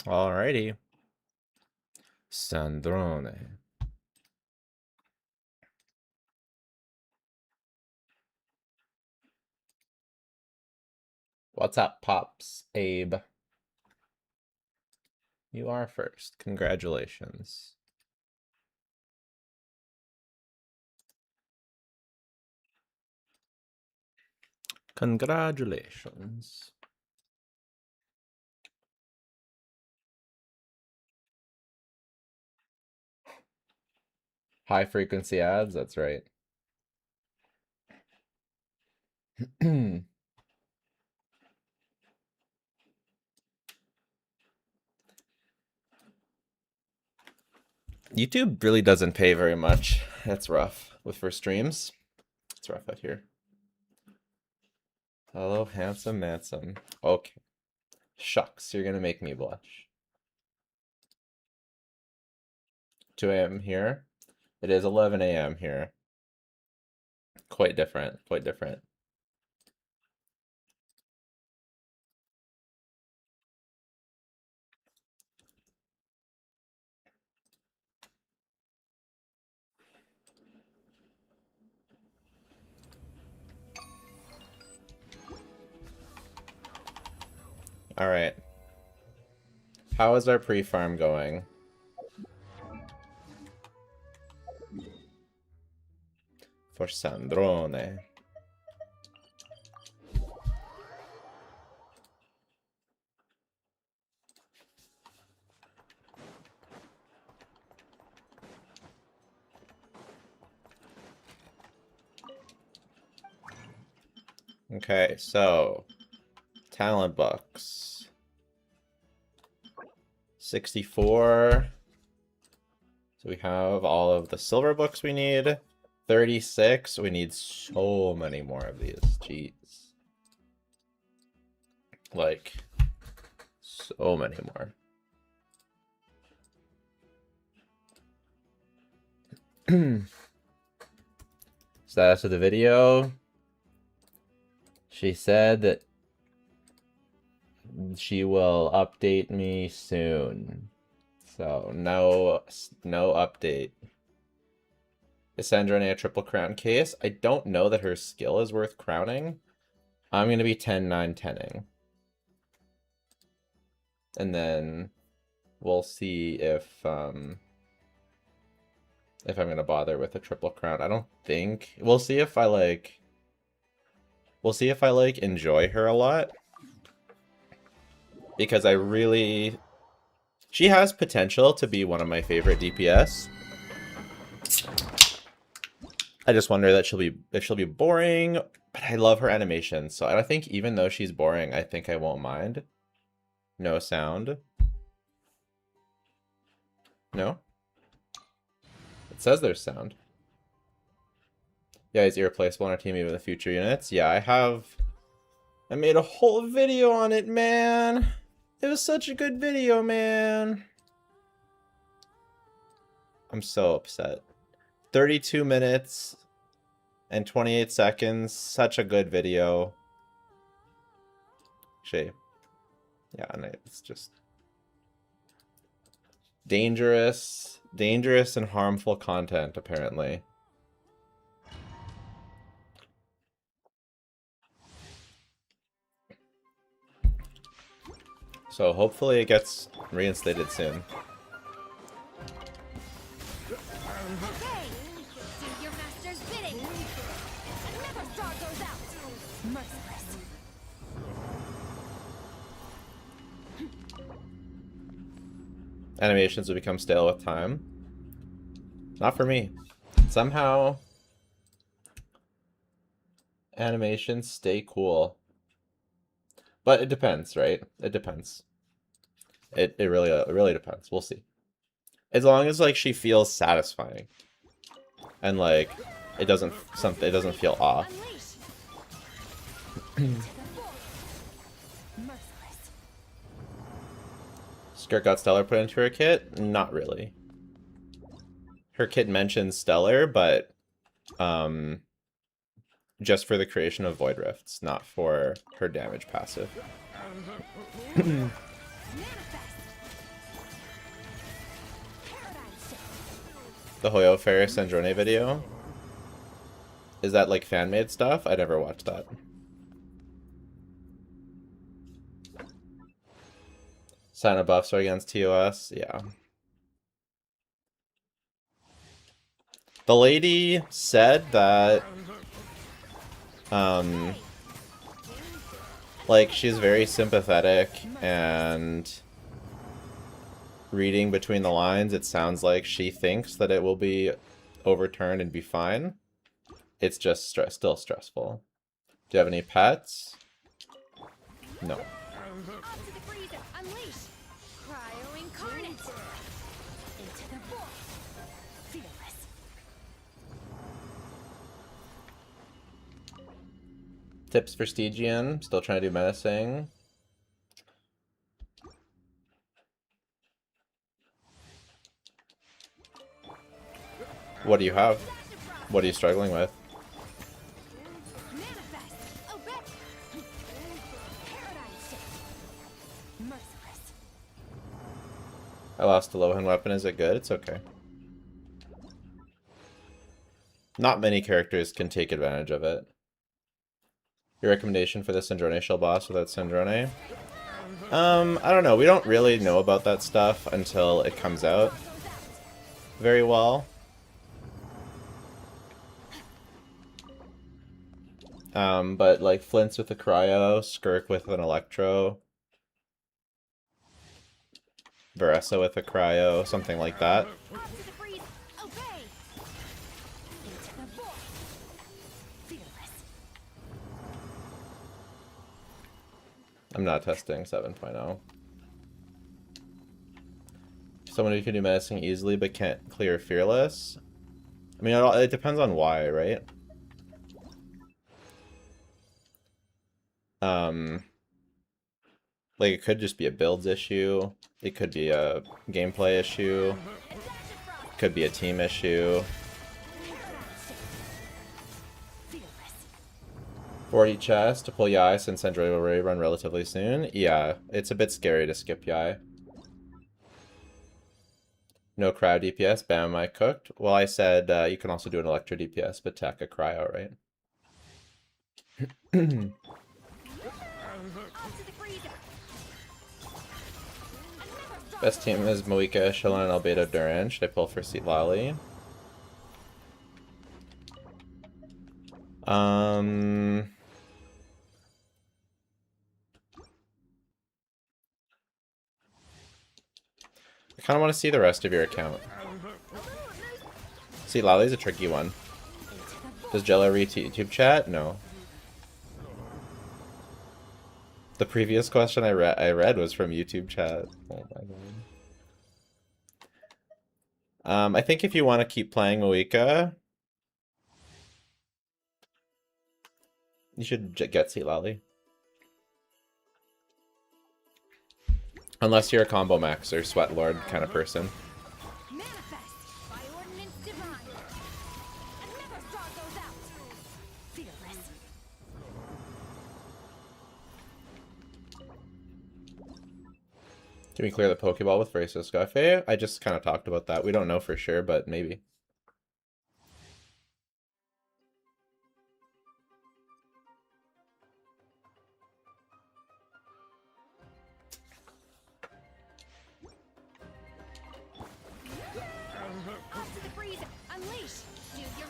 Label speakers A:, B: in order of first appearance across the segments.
A: Alrighty. Sandrone. What's up, Pops? Abe. You are first. Congratulations. Congratulations. High frequency ads, that's right. YouTube really doesn't pay very much. That's rough for streams. It's rough out here. Hello, handsome Mansome. Okay. Shucks, you're gonna make me blush. 2 a.m. here. It is 11 a.m. here. Quite different. Quite different. All right. How is our pre-farm going? For Sandrone. Okay, so talent books. 64. So we have all of the silver books we need. 36. We need so many more of these. Jeez. Like, so many more. Status of the video. She said that she will update me soon. So no update. Is Sandrone a triple crown case? I don't know that her skill is worth crowning. I'm gonna be 10-9-10ing. And then we'll see if I'm gonna bother with a triple crown. I don't think. We'll see if I like enjoy her a lot. Because she has potential to be one of my favorite DPS. I just wonder that she'll be boring, but I love her animation. So I think even though she's boring, I think I won't mind. No sound. No? It says there's sound. Yeah, he's irreplaceable on our team even with future units. Yeah, I made a whole video on it, man. It was such a good video, man. I'm so upset. 32 minutes and 28 seconds. Such a good video. Actually, yeah, and it's just dangerous and harmful content, apparently. So hopefully it gets reinstated soon.
B: Okay, do your master's bidding. Never star goes out. Merciless.
A: Animations will become stale with time. Not for me. Somehow animations stay cool. But it depends, right? It depends. It really depends. We'll see. As long as like she feels satisfying. And like it doesn't feel off. Skirt got Stellar put into her kit? Not really. Her kit mentions Stellar, but just for the creation of Void Rifts, not for her damage passive. The Hoyo Fair Sandrone video? Is that like fan-made stuff? I never watched that. Sign of buffs are against TOS? Yeah. The lady said that like she's very sympathetic, and reading between the lines, it sounds like she thinks that it will be overturned and be fine. It's just still stressful. Do you have any pets? No. Tips for Stygian. Still trying to do menacing. What do you have? What are you struggling with? I lost a low-hand weapon. Is it good? It's okay. Not many characters can take advantage of it. Your recommendation for the Sandrone shell boss without Sandrone? I don't know. We don't really know about that stuff until it comes out very well. But like Flint's with a cryo, Skirk with an electro, Veressa with a cryo, something like that. I'm not testing 7.0. Someone who can do menacing easily but can't clear fearless. I mean, it depends on why, right? Like it could just be a builds issue. It could be a gameplay issue. It could be a team issue. 40 chest to pull Yai since Sandrone will already run relatively soon. Yeah, it's a bit scary to skip Yai. No cryo DPS, bam, I cooked. Well, I said you can also do an electro DPS, but tech a cryo, right? Best team is Moika, Shalon, and Albedo Duran. Should I pull for Seat Lally? I kind of want to see the rest of your account. See, Lali's a tricky one. Does Jello read YouTube chat? No. The previous question I read was from YouTube chat. Oh my god. I think if you want to keep playing Moika, you should get Seat Lally. Unless you're a combo max or sweat lord kind of person. Can we clear the Pokeball with Racist Scafe? I just kind of talked about that. We don't know for sure, but maybe.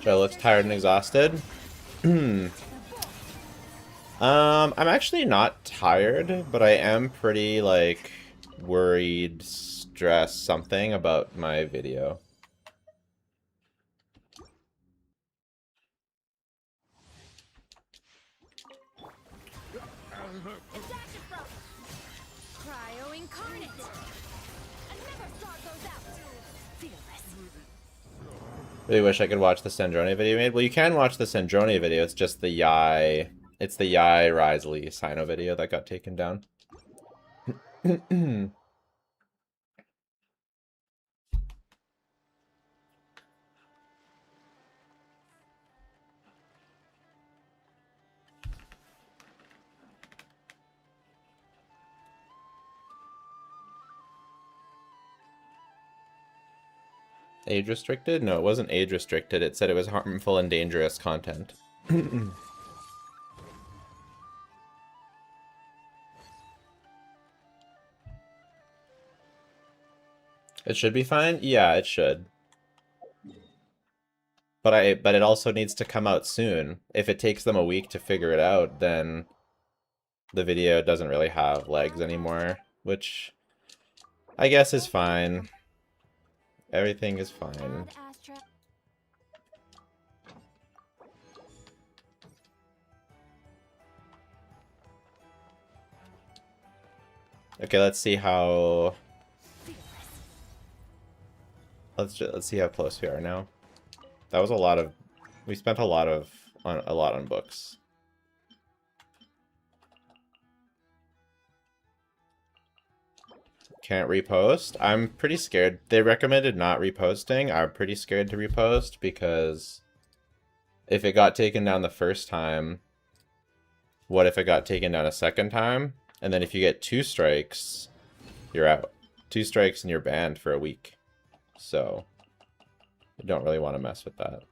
A: Joe looks tired and exhausted. I'm actually not tired, but I am pretty, like, worried, stressed, something about my video. Really wish I could watch the Sandrone video made. Well, you can watch the Sandrone video. It's just the Yai. It's the Yai Risley Sino video that got taken down. Age restricted? No, it wasn't age restricted. It said it was harmful and dangerous content. It should be fine? Yeah, it should. But it also needs to come out soon. If it takes them a week to figure it out, then the video doesn't really have legs anymore, which I guess is fine. Everything is fine. Okay, let's see how. Let's see how close we are now. That was a lot of. We spent a lot on books. Can't repost. I'm pretty scared. They recommended not reposting. I'm pretty scared to repost because if it got taken down the first time, what if it got taken down a second time? And then if you get 2 strikes, you're out. 2 strikes and you're banned for a week. So, you don't really want to mess with that.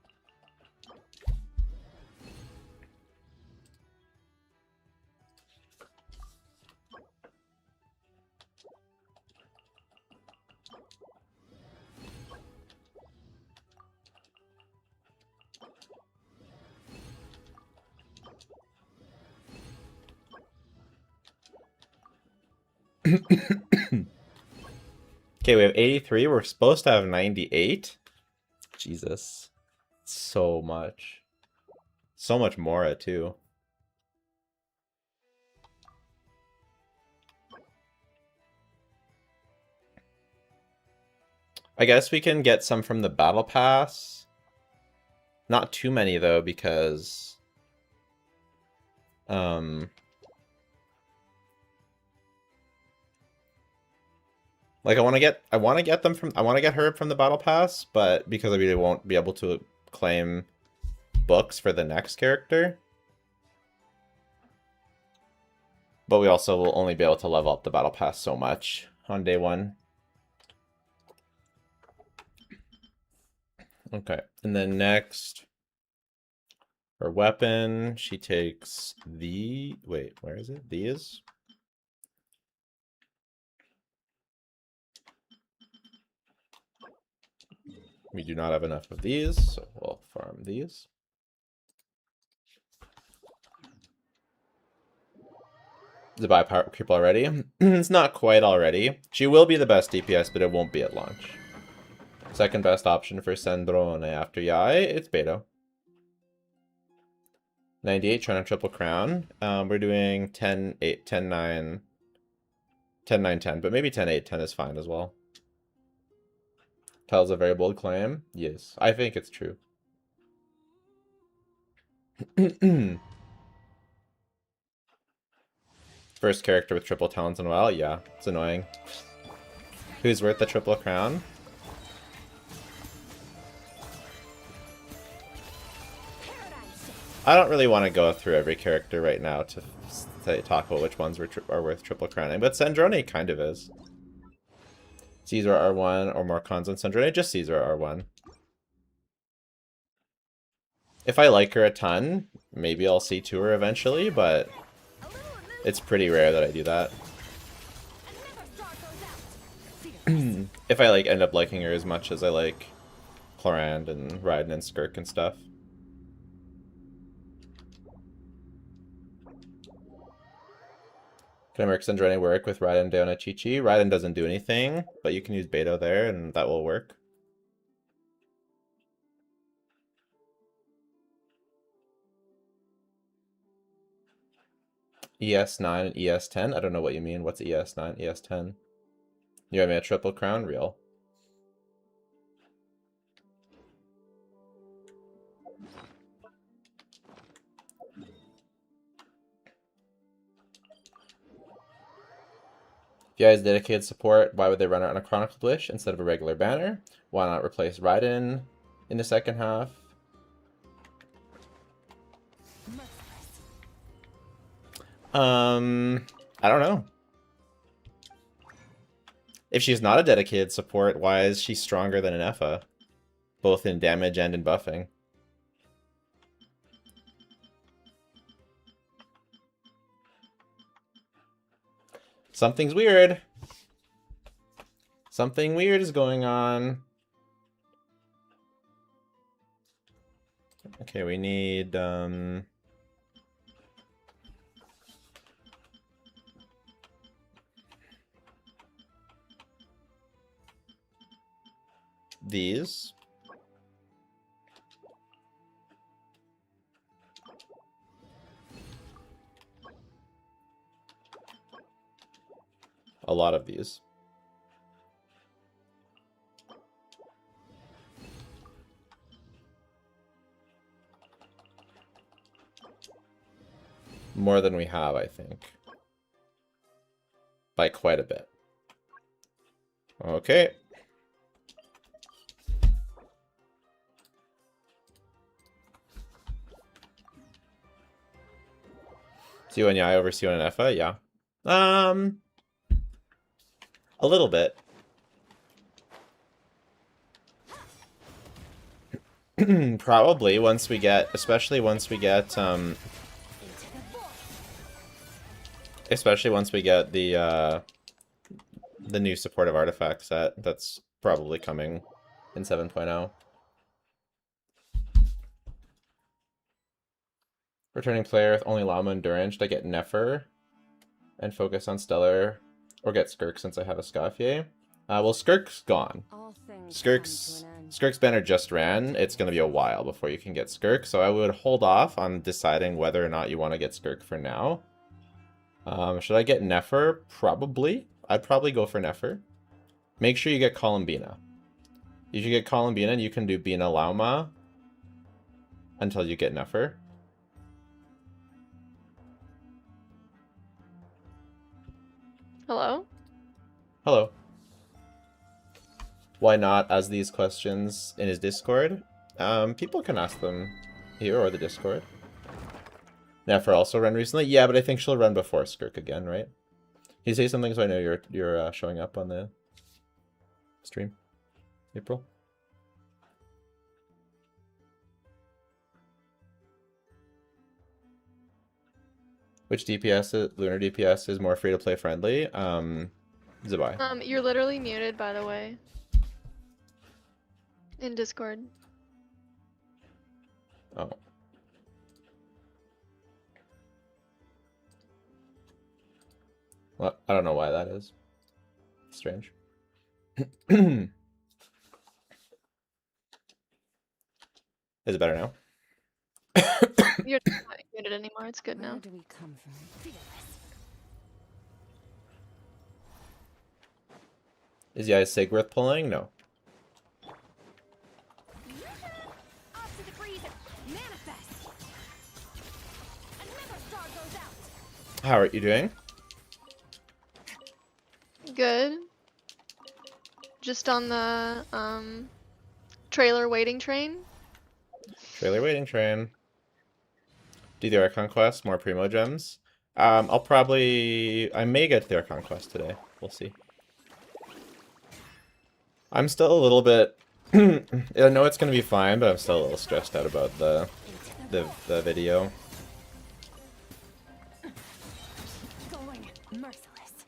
A: Okay, we have 83. We're supposed to have 98. Jesus. So much. So much Mora, too. I guess we can get some from the Battle Pass. Not too many, though, because... Like I want to get her from the Battle Pass, but because I really won't be able to claim books for the next character. But we also will only be able to level up the Battle Pass so much on day 1. Okay, and then next, her weapon, she takes the... Wait, where is it? These? We do not have enough of these, so we'll farm these. Is it buy power creep already? It's not quite already. She will be the best DPS, but it won't be at launch. Second best option for Sandrone after Yai, it's Beto. 98, trying to triple crown. We're doing 10, 8, 10, 9, 10, 9, 10, but maybe 10, 8, 10 is fine as well. Tells a very bold claim. Yes, I think it's true. First character with triple talents in a while. Yeah, it's annoying. Who's worth the triple crown? I don't really want to go through every character right now to talk about which ones are worth triple crowning, but Sandrone kind of is. Caesar R1 or more cons on Sandrone, just Caesar R1. If I like her a ton, maybe I'll see to her eventually, but it's pretty rare that I do that. If I end up liking her as much as I like Clorand and Raiden and Skirk and stuff. Can I make Sandrone work with Raiden, Deona, Chi-Chi? Raiden doesn't do anything, but you can use Beto there and that will work. ES9 and ES10? I don't know what you mean. What's ES9, ES10? You have me a triple crown? Real. If you guys dedicated support, why would they run it on a Chronicle Wish instead of a regular banner? Why not replace Raiden in the second half? I don't know. If she's not a dedicated support, why is she stronger than an Effa? both in damage and in buffing. Something's weird. Something weird is going on. Okay, we need these. A lot of these. More than we have, I think. By quite a bit. Okay. C1 and Yai over C1 and Effa? Yeah. A little bit. Probably once we get, especially once we get the new supportive artifact set that's probably coming in 7.0. Returning player with only Llama and Duran. Should I get Nefer and focus on Stellar, or get Skirk since I have a Scaffier? Well, Skirk's gone. Skirk's banner just ran. It's going to be a while before you can get Skirk, so I would hold off on deciding whether or not you want to get Skirk for now. Should I get Nefer? Probably. I'd probably go for Nefer. Make sure you get Columbina. You should get Columbina, and you can do Bina Lauma until you get Nefer.
C: Hello?
A: Hello. Why not ask these questions in his Discord? People can ask them here or the Discord. Nefer also run recently? Yeah, but I think she'll run before Skirk again, right? Can you say something so I know you're showing up on the stream? April? Which DPS, Lunar DPS, is more free-to-play friendly? Zabai.
C: You're literally muted, by the way. In Discord.
A: Oh. Well, I don't know why that is. Strange. Is it better now?
C: You're not muted anymore, it's good now.
B: Where do we come from? Fearless.
A: Is Yai Sig worth pulling? No.
B: Off to the freezer. Manifest. Another star goes out.
A: How are you doing?
C: Good. Just on the trailer waiting train.
A: Trailer waiting train. Do the Archon quest, more Primo gems. I may get the Archon quest today. We'll see. I'm still a little bit, I know it's gonna be fine, but I'm still a little stressed out about the video.
B: Going merciless.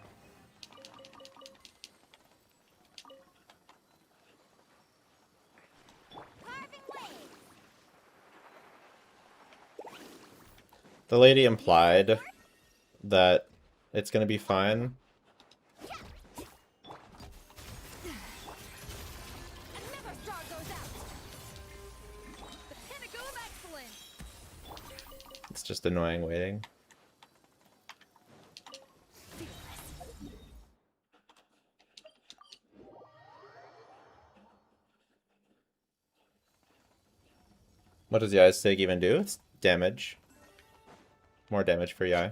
B: Carving waves.
A: The lady implied that it's gonna be fine.
B: Another star goes out. The pinnacle of excellence.
A: It's just annoying waiting. What does Yai's Sig even do? It's damage. More damage for Yai.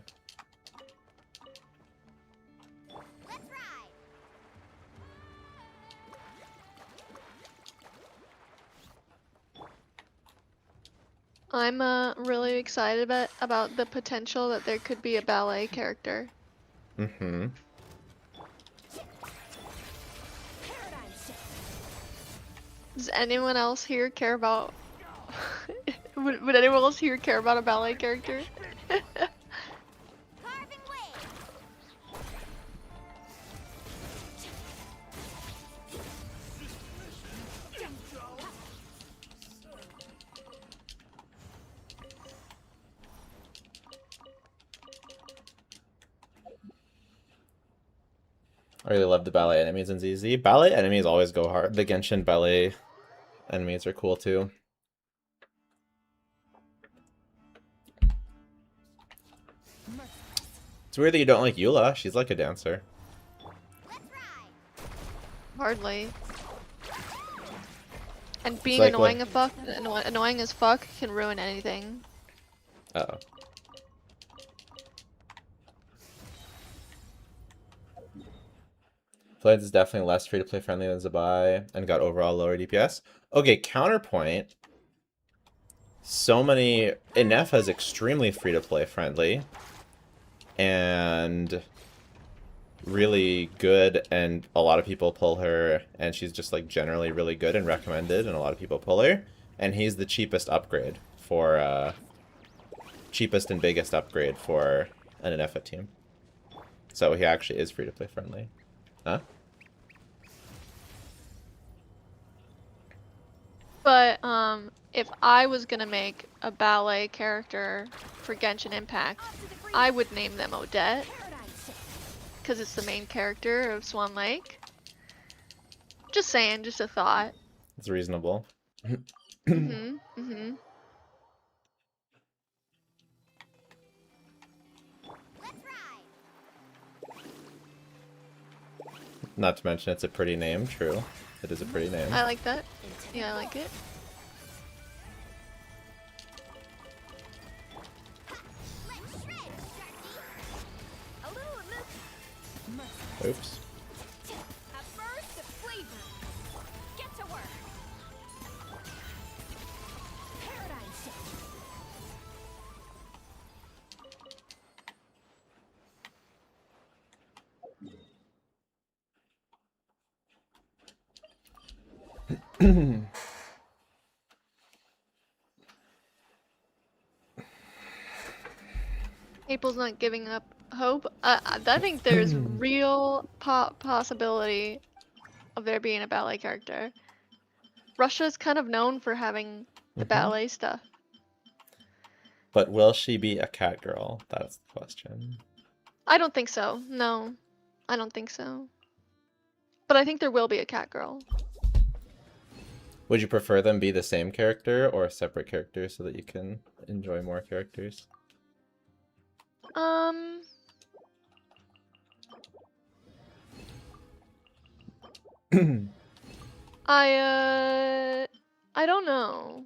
B: Let's ride.
C: I'm really excited about the potential that there could be a ballet character.
A: Mm-hmm.
B: Paradigm shift.
C: Does anyone else here care about? would anyone else here care about a ballet character?
B: Carving wave.
A: I really love the ballet enemies in ZZ. Ballet enemies always go hard. The Genshin ballet enemies are cool too. It's weird that you don't like Eula. She's like a dancer.
B: Let's ride.
C: Hardly. And being
A: like
C: annoying
A: what-
C: annoying as fuck can ruin anything.
A: Uh-oh. Floods is definitely less free-to-play friendly than Zabai and got overall lower DPS. Okay, counterpoint. So many... Inef is extremely free-to-play friendly. And really good, and a lot of people pull her, and she's just like generally really good and recommended, and a lot of people pull her. And he's the cheapest upgrade for... cheapest and biggest upgrade for an Inefa team. So he actually is free-to-play friendly. Huh?
C: But if I was gonna make a ballet character for Genshin Impact,
B: Off to the free
C: I would name them Odette,
B: paradise shift.
C: because it's the main character of Swan Lake. Just saying, just a thought.
A: It's reasonable.
C: Mm-hmm. Mm-hmm.
B: Let's ride.
A: Not to mention it's a pretty name, true. It is a pretty name.
C: I like that. Yeah, I like it.
B: Let's shred, Darky. A little of
A: Oops.
B: a burst of flavor. Get to work. Paradise shift.
C: April's not giving up hope. I think there's real possibility of there being a ballet character. Russia's kind of known for having the
A: Mhm.
C: ballet stuff.
A: But will she be a cat girl? That's the question.
C: I don't think so. No, I don't think so. But I think there will be a cat girl.
A: Would you prefer them be the same character or separate characters so that you can enjoy more characters?
C: I don't know.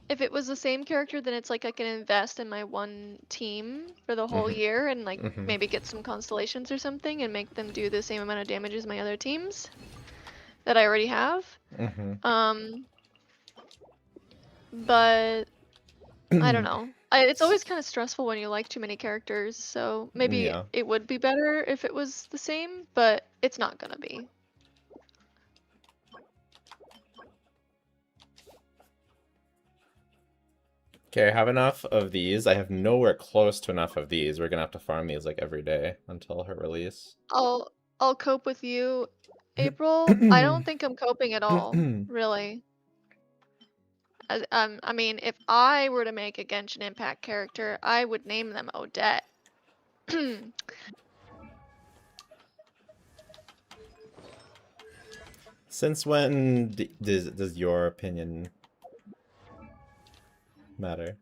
C: If it was the same character, then it's like I can invest in my one team for the whole
A: Mhm.
C: year and like
A: Mhm.
C: maybe get some constellations or something and make them do the same amount of damage as my other teams that I already have.
A: Mhm.
C: But I don't know. It's always kind of stressful when you like too many characters, so maybe
A: Yeah.
C: it would be better if it was the same, but it's not gonna be.
A: Okay, I have enough of these. I have nowhere close to enough of these. We're gonna have to farm these like every day until her release.
C: I'll cope with you, April. I don't think I'm coping at all, really. I mean, if I were to make a Genshin Impact character, I would name them Odette.
A: Since when does your opinion matter?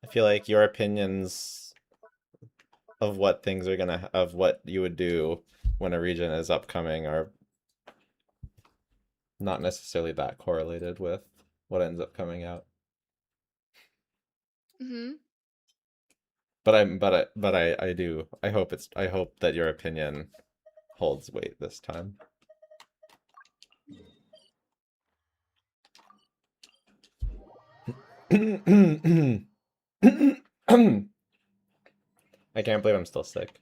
A: I feel like your opinions of what things are gonna of what you would do when a region is upcoming are not necessarily that correlated with what ends up coming out.
C: Hmm.
A: But I do. I hope that your opinion holds weight this time. I can't believe I'm still sick.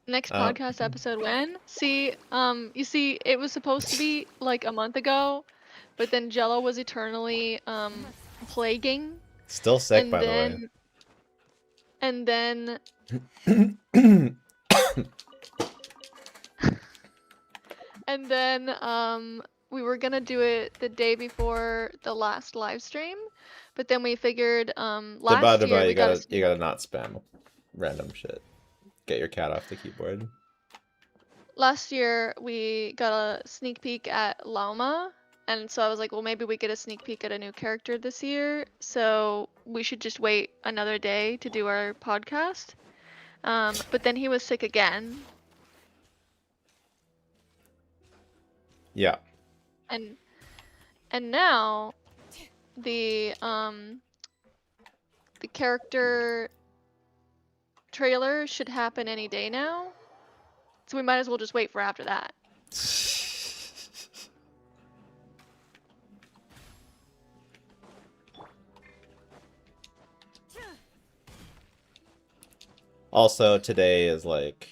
C: Next
A: Uh,
C: podcast episode when? See, you see, it was supposed to be like a month ago, but then Jello was eternally plaguing,
A: Still sick,
C: and
A: by the way.
C: then and then and then we were gonna do it the day before the last live stream, but then we figured last year we got a
A: you gotta not spam random shit. Get your cat off the keyboard.
C: last year we got a sneak peek at Lauma, and so I was like, well, maybe we get a sneak peek at a new character this year, so we should just wait another day to do our podcast. But then he was sick again,
A: Yeah.
C: and now the character trailer should happen any day now, so we might as well just wait for after that.
A: Also, today is like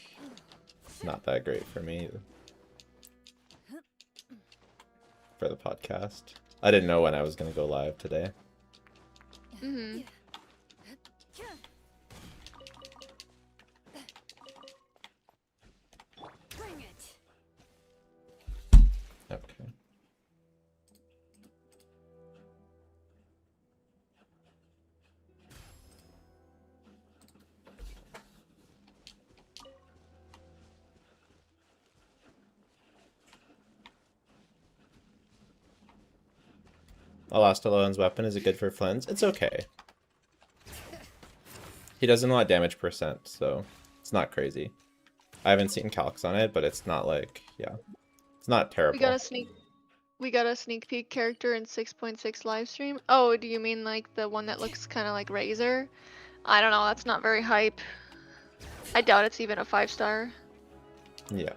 A: not that great for me for the podcast. I didn't know when I was gonna go live today.
C: Mm-hmm.
A: Okay. Elastalon's weapon, is it good for Flins? It's okay. He doesn't know what damage percent, so it's not crazy. I haven't seen calcs on it, but it's not like, yeah. It's not terrible.
C: We got a sneak peek character in 6.6 live stream. Oh, do you mean like the one that looks kind of like Razor? I don't know, that's not very hype. I doubt it's even a 5-star.
A: Yeah.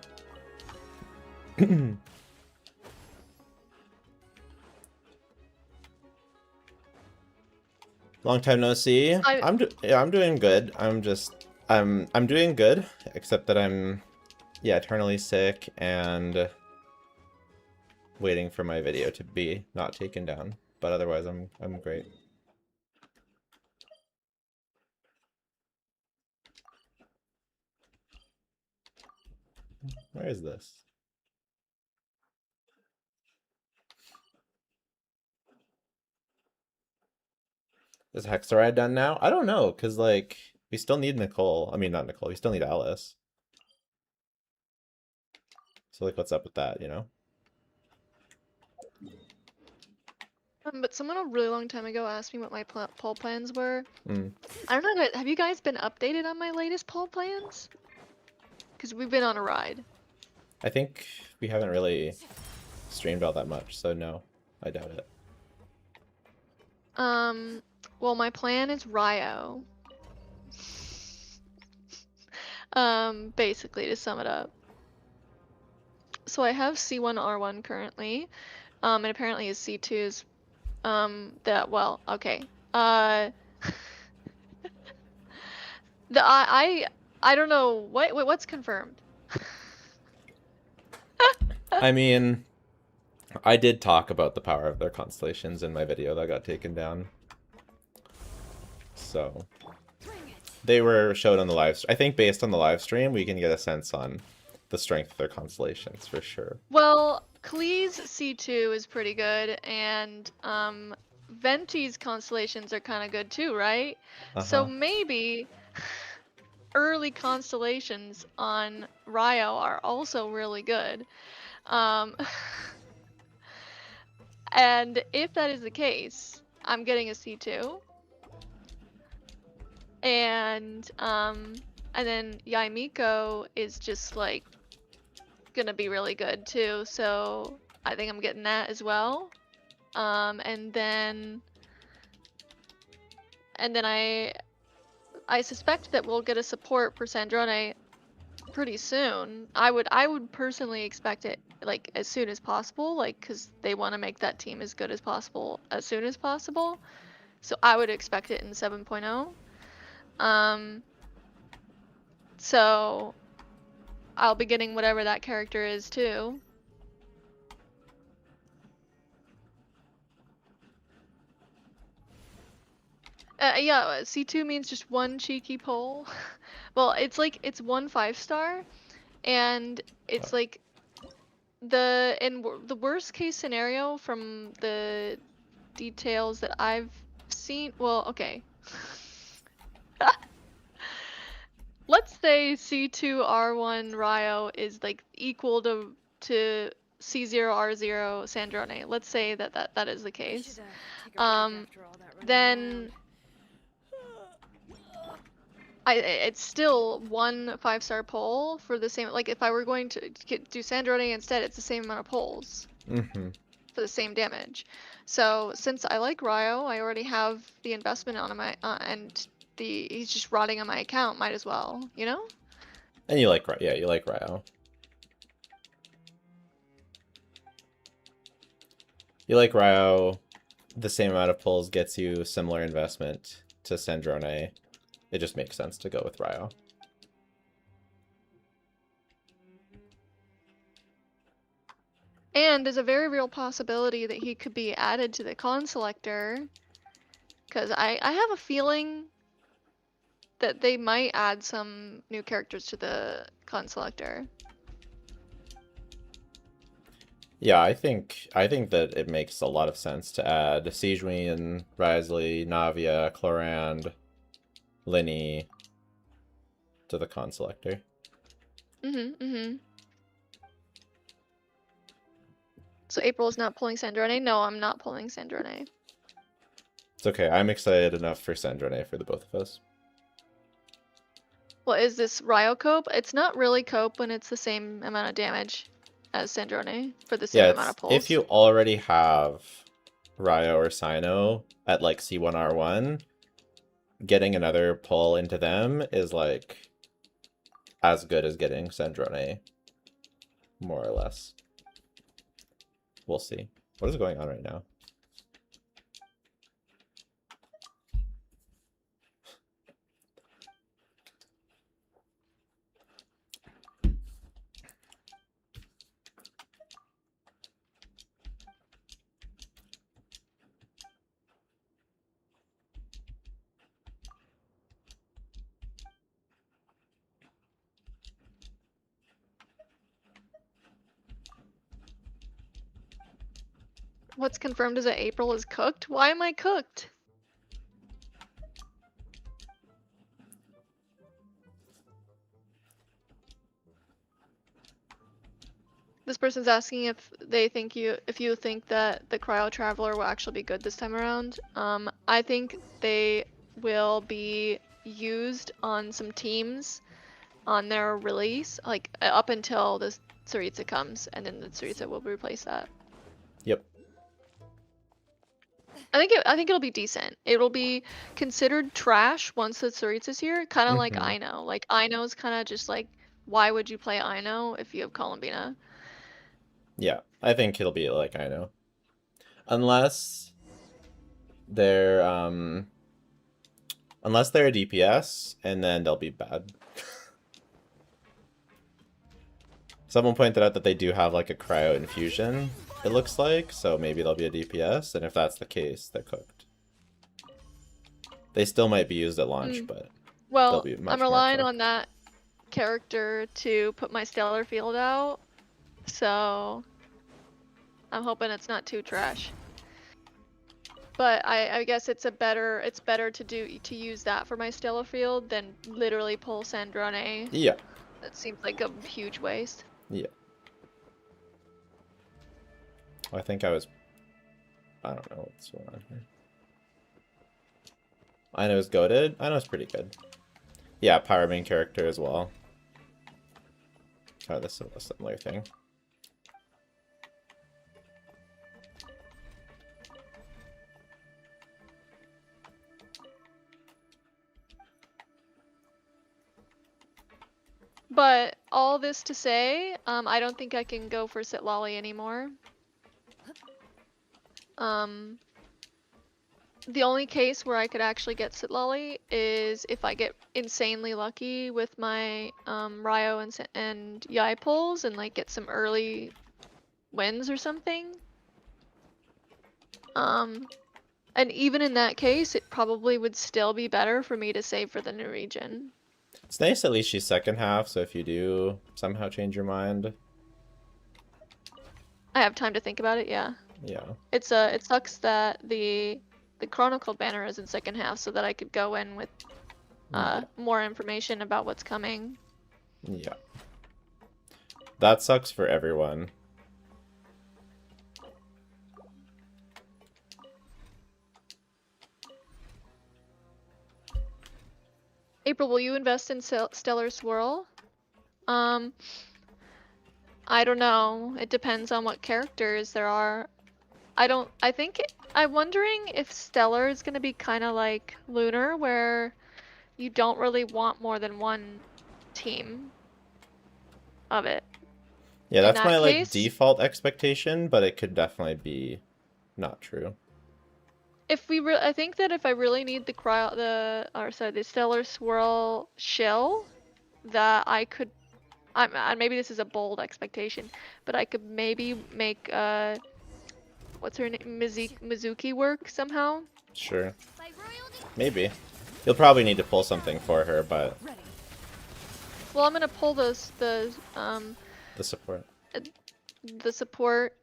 A: Long time no see. I'm doing good. I'm doing good, except that I'm eternally sick and waiting for my video to be not taken down. But otherwise I'm great. Where is this? Is Hexaride done now? I don't know, because, like, we still need Nicole. I mean, not Nicole. We still need Alice. So, like, what's up with that, you know?
C: But someone a really long time ago asked me what my poll plans were.
A: Mm.
C: I don't know, have you guys been updated on my latest poll plans? Because we've been on a ride.
A: I think we haven't really streamed all that much, so no, I doubt it.
C: Well, my plan is Ryo. Basically, to sum it up. So I have C1 R1 currently, and apparently his C2 is, well, okay. I don't know, what's confirmed?
A: I mean, I did talk about the power of their constellations in my video that got taken down. So, they were showed on the live stream. I think based on the live stream, we can get a sense on the strength of their constellations, for sure.
C: Well, Klee's C2 is pretty good, and Venti's constellations are kind of good too, right? So maybe early constellations on Ryo are also really good. And if that is the case, I'm getting a C2. And then Yaimiko is just like gonna be really good too, so I think I'm getting that as well. And then I suspect that we'll get a support for Sandrone pretty soon. I would personally expect it like as soon as possible, like because they want to make that team as good as possible as soon as possible. So I would expect it in 7.0. So I'll be getting whatever that character is too. Yeah, C2 means just one cheeky poll. Well, it's like it's 1 5-star, and it's like the worst case scenario from the details that I've seen. Well, okay. Let's say C2R1 Ryo is like equal to C0R0 Sandrone. Let's say that is the case. Then it's still 1 5-star poll for the same. Like if I were going to do Sandrone instead, it's the same amount of polls for the same damage. So since I like Ryo, I already have the investment on my and he's just rotting on my account. Might as well, you know.
A: And you like you like Ryo. You like Ryo. The same amount of pulls gets you similar investment to Sandrone. It just makes sense to go with Ryo.
C: And there's a very real possibility that he could be added to the con selector, because I have a feeling that they might add some new characters to the con selector.
A: Yeah, I think that it makes a lot of sense to add Sejuani, Risley, Navia, Clorand, Linny to the con selector.
C: So April is not pulling Sandrone? No, I'm not pulling Sandrone.
A: It's okay. I'm excited enough for Sandrone for the both of us.
C: Well, is this Ryo cope? It's not really cope when it's the same amount of damage as Sandrone for the same amount of pulls.
A: If you already have Ryo or Sino at like C1R1, getting another pull into them is like as good as getting Sandrone, more or less. We'll see. What is going on right now?
C: What's confirmed is that April is cooked? Why am I cooked? This person's asking if they think you think that the Cryo Traveler will actually be good this time around. I think they will be used on some teams on their release, like up until the Tsaritsa comes, and then the Tsaritsa will replace that.
A: Yep.
C: I think it'll be decent. It'll be considered trash once the Tsaritsa's here, kind of like Ino. Like Ino's kind of just like, why would you play Ino if you have Columbina?
A: Yeah, I think it'll be like Ino. Unless they're a DPS, and then they'll be bad. Someone pointed out that they do have like a cryo infusion, it looks like, so maybe they'll be a DPS, and if that's the case, they're cooked. They still might be used at launch, but
C: well,
A: they'll be much
C: I'm relying
A: more
C: on that character to put my stellar field out, so I'm hoping it's not too trash. But I guess it's better to use that for my stellar field than literally pull Sandrone.
A: Yeah.
C: That seems like a huge waste.
A: Yeah. Well, I think I don't know what's going on here. Ino's goated. Ino's pretty good. Yeah, power main character as well. Oh, this is a similar thing.
C: But all this to say, I don't think I can go for Sitlali anymore. The only case where I could actually get Sitlali is if I get insanely lucky with my Ryo and Yai pulls and like get some early wins or something. And even in that case, it probably would still be better for me to save for the new region.
A: It's nice at least she's second half, so if you do somehow change your mind,
C: I have time to think about it, yeah.
A: yeah.
C: It sucks that the Chronicle banner is in second half so that I could go in with more information about what's coming.
A: Yeah. That sucks for everyone.
C: April, will you invest in Stellar Swirl? I don't know. It depends on what characters there are. I'm wondering if Stellar is gonna be kind of like Lunar, where you don't really want more than one team of it.
A: Yeah,
C: In
A: that's
C: that
A: my like
C: case-
A: default expectation, but it could definitely be not true.
C: I think that if I really need the Stellar Swirl shill, that I could, maybe this is a bold expectation, but I could maybe make what's her name, Mizuki work somehow.
A: Sure.
B: By royalty.
A: Maybe. You'll probably need to pull something for her, but
C: Well, I'm gonna pull the
A: support.
C: support.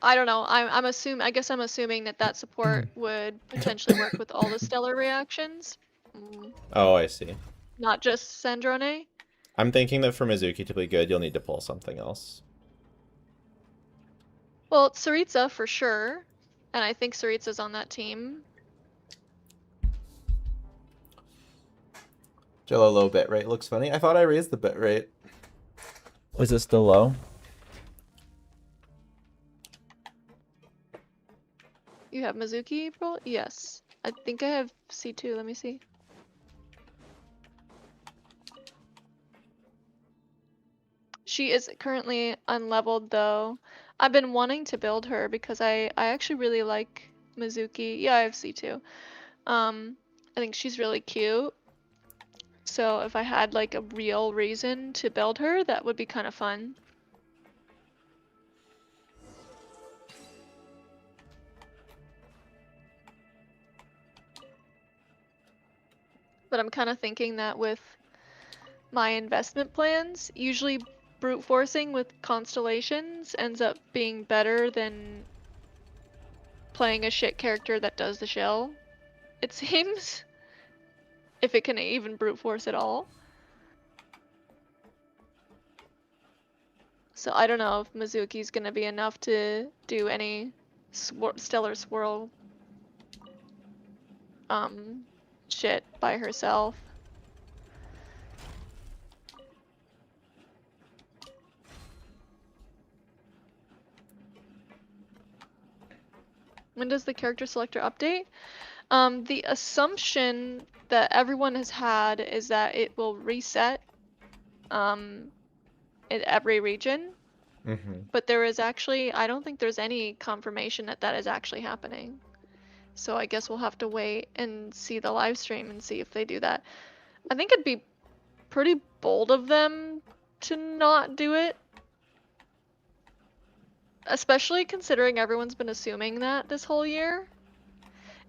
C: I don't know. I guess I'm assuming that support would potentially work with all the stellar reactions,
A: Oh, I see.
C: not just Sandrone.
A: I'm thinking that for Mizuki to be good, you'll need to pull something else.
C: Well, Tsaritsa for sure, and I think Tsaritsa's on that team.
A: Jello low bit rate looks funny. I thought I raised the bit rate. Was it still low?
C: You have Mizuki, April? Yes. I think I have C2. Let me see. She is currently unleveled though. I've been wanting to build her because I actually really like Mizuki. Yeah, I have C2. I think she's really cute. So if I had like a real reason to build her, that would be kind of fun. But I'm kind of thinking that with my investment plans, usually brute forcing with constellations ends up being better than playing a shit character that does the shell, it seems. If it can even brute force at all. So I don't know if Mizuki's gonna be enough to do any stellar swirl shit by herself. When does the character selector update? The assumption that everyone has had is that it will reset in every region. But there is actually, I don't think there's any confirmation that that is actually happening. So I guess we'll have to wait and see the live stream and see if they do that. I think it'd be pretty bold of them to not do it. Especially considering everyone's been assuming that this whole year.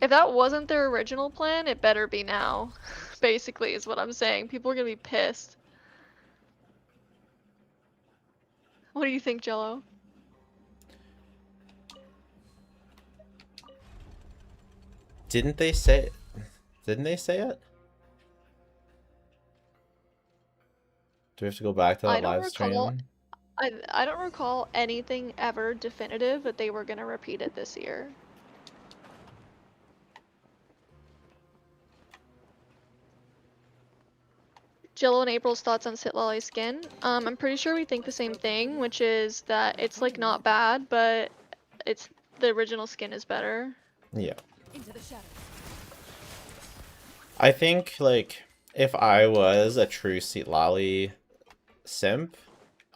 C: If that wasn't their original plan, it better be now. Basically, is what I'm saying. People are gonna be pissed. What do you think, Jello?
A: Didn't they say it? Didn't they say it? Do we have to go back to that live stream?
C: I don't recall anything ever definitive that they were gonna repeat it this year. Jello and April's thoughts on Sitlali skin. I'm pretty sure we think the same thing, which is that it's like not bad, but the original skin is better.
A: Yeah.
B: Into the shadows.
A: I think like if I was a true Sitlali simp,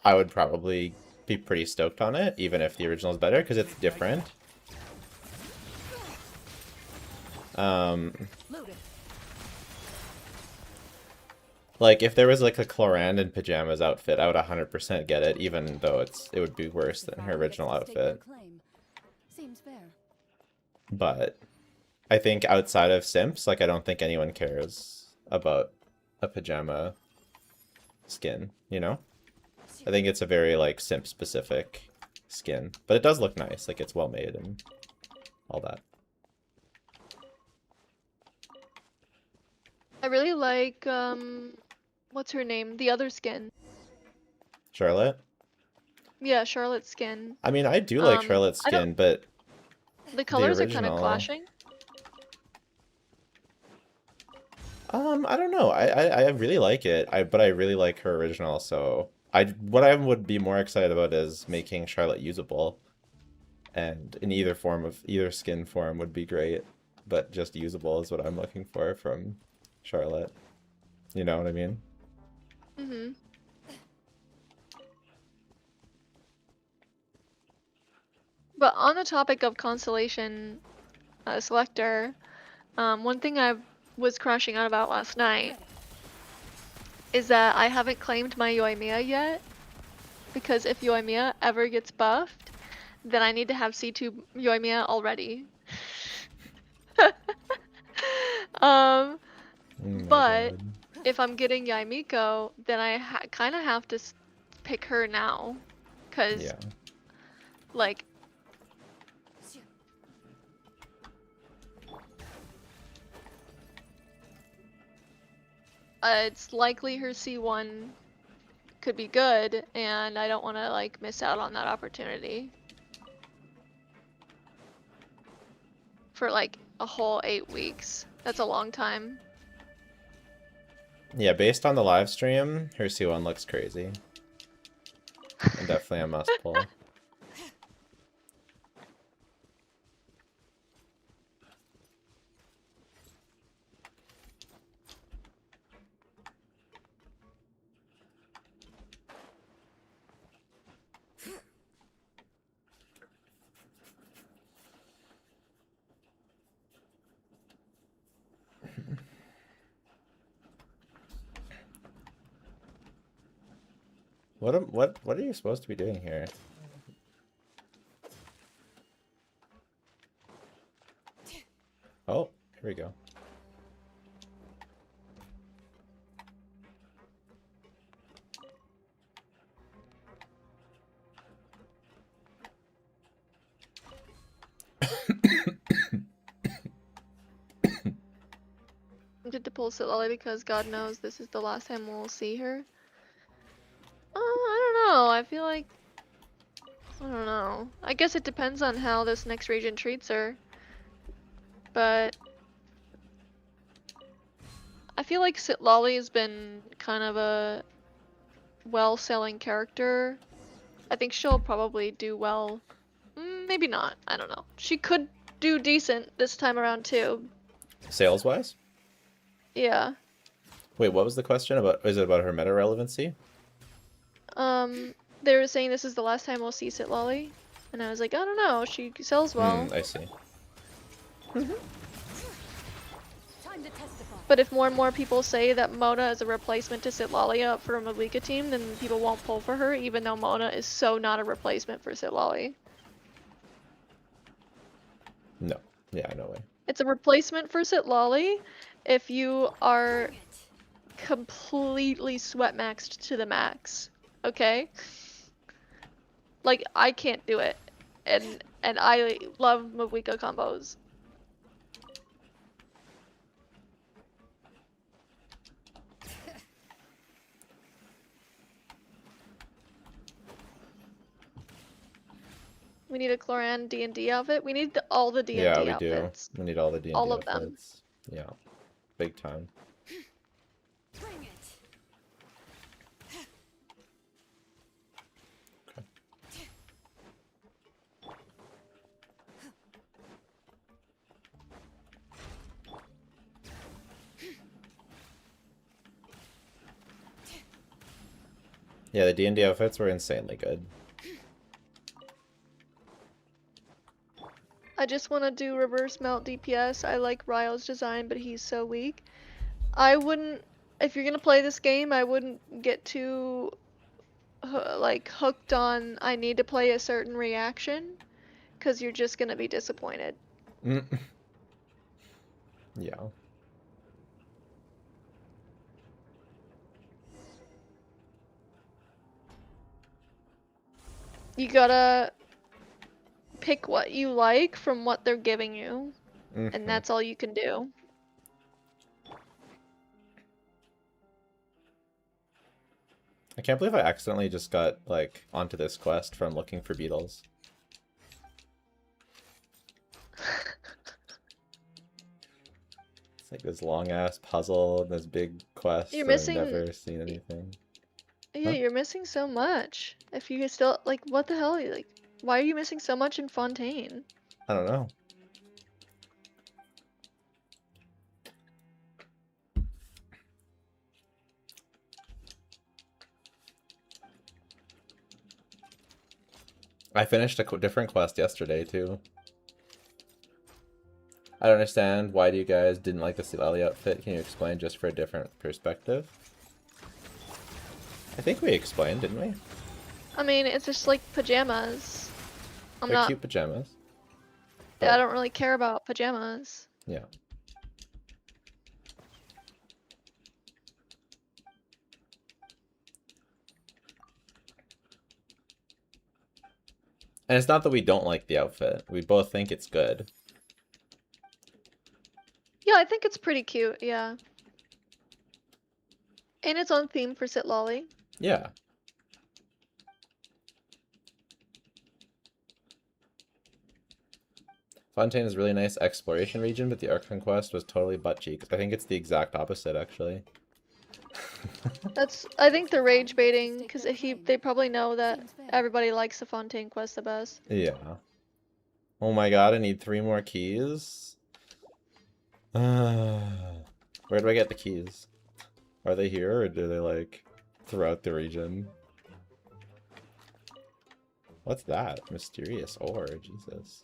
A: I would probably be pretty stoked on it, even if the original is better, because it's different.
B: Loaded.
A: Like if there was like a Clorand in pajamas outfit, I would 100% get it, even though it would be worse than her original outfit.
B: Seems fair.
A: But I think outside of simps, like I don't think anyone cares about a pajama skin, you know? I think it's a very like simp specific skin, but it does look nice, like it's well made and all that.
C: I really like what's her name? The other skin.
A: Charlotte?
C: Yeah, Charlotte's skin.
A: I mean, I do like Charlotte's
C: I don't.
A: skin, but
C: The colors are kind of
A: original-
C: clashing.
A: I don't know. I really like it. But I really like her original, so what I would be more excited about is making Charlotte usable. And in either skin form would be great, but just usable is what I'm looking for from Charlotte. You know what I mean?
C: Mm-hmm. But on the topic of Constellation Selector, one thing I was crashing out about last night is that I haven't claimed my Yoimiya yet, because if Yoimiya ever gets buffed, then I need to have C2 Yoimiya already.
A: Oh my
C: But
A: God.
C: if I'm getting Yaimiko, then I kind of have to pick her now, because
A: Yeah.
C: like it's likely her C1 could be good, and I don't want to like miss out on that opportunity for like a whole 8 weeks. That's a long time.
A: Yeah, based on the live stream, her C1 looks crazy. And definitely a must pull. What are you supposed to be doing here? Oh, here we go.
C: I'm tempted to pull Silali because God knows this is the last time we'll see her. I don't know. I feel like I don't know. I guess it depends on how this next region treats her. But I feel like Sitlali has been kind of a well-selling character. I think she'll probably do well. Maybe not. I don't know. She could do decent this time around too.
A: Sales wise?
C: Yeah.
A: Wait, what was the question about? Is it about her meta relevancy?
C: They were saying this is the last time we'll see Sitlali, and I was like, I don't know. She sells well.
A: I see.
B: Time to testify.
C: But if more and more people say that Mona is a replacement to Sitlali up for a Malika team, then people won't pull for her, even though Mona is so not a replacement for Sitlali.
A: No. Yeah, no way.
C: It's a replacement for Sitlali if you are completely sweat maxed to the max. Okay? Like, I can't do it. And I love Malika combos. We need a Cloran D&D outfit. We need all the D&D
A: Yeah, we
C: outfits.
A: do. We need all the D&D
C: All of them.
A: outfits. Yeah. Big time.
B: Bring it.
A: Yeah, the D&D outfits were insanely good.
C: just want to do reverse melt DPS. I like Ryo's design, but he's so weak. I wouldn't, if you're gonna play this game, I wouldn't get too like hooked on I need to play a certain reaction, because you're just gonna be disappointed.
A: Yeah.
C: You gotta pick what you like from what they're giving you, and that's all you can do.
A: I can't believe I accidentally just got, like, onto this quest from looking for beetles. It's like this long-ass puzzle and this big quest
C: You're
A: that I've
C: missing.
A: never seen anything.
C: Yeah,
A: Huh?
C: you're missing so much. If you could still, like, what the hell? Like, why are you missing so much in Fontaine?
A: I don't know. I finished a different quest yesterday, too. I don't understand. Why do you guys didn't like the Silali outfit? Can you explain just for a different perspective? I think we explained, didn't we?
C: I mean, it's just like pajamas.
A: They're cute pajamas.
C: I don't really care about pajamas.
A: Yeah. And it's not that we don't like the outfit. We both think it's good.
C: Yeah, I think it's pretty cute, yeah. And it's on theme for Sit Lolly.
A: Yeah. Fontaine is a really nice exploration region, but the Archon quest was totally butt cheeks. I think it's the exact opposite, actually.
C: I think they're rage baiting, because they probably know that everybody likes the Fontaine quest the best.
A: Yeah. Oh my god, I need 3 more keys? Where do I get the keys? Are they here, or do they, like, throughout the region? What's that? Mysterious ore, Jesus.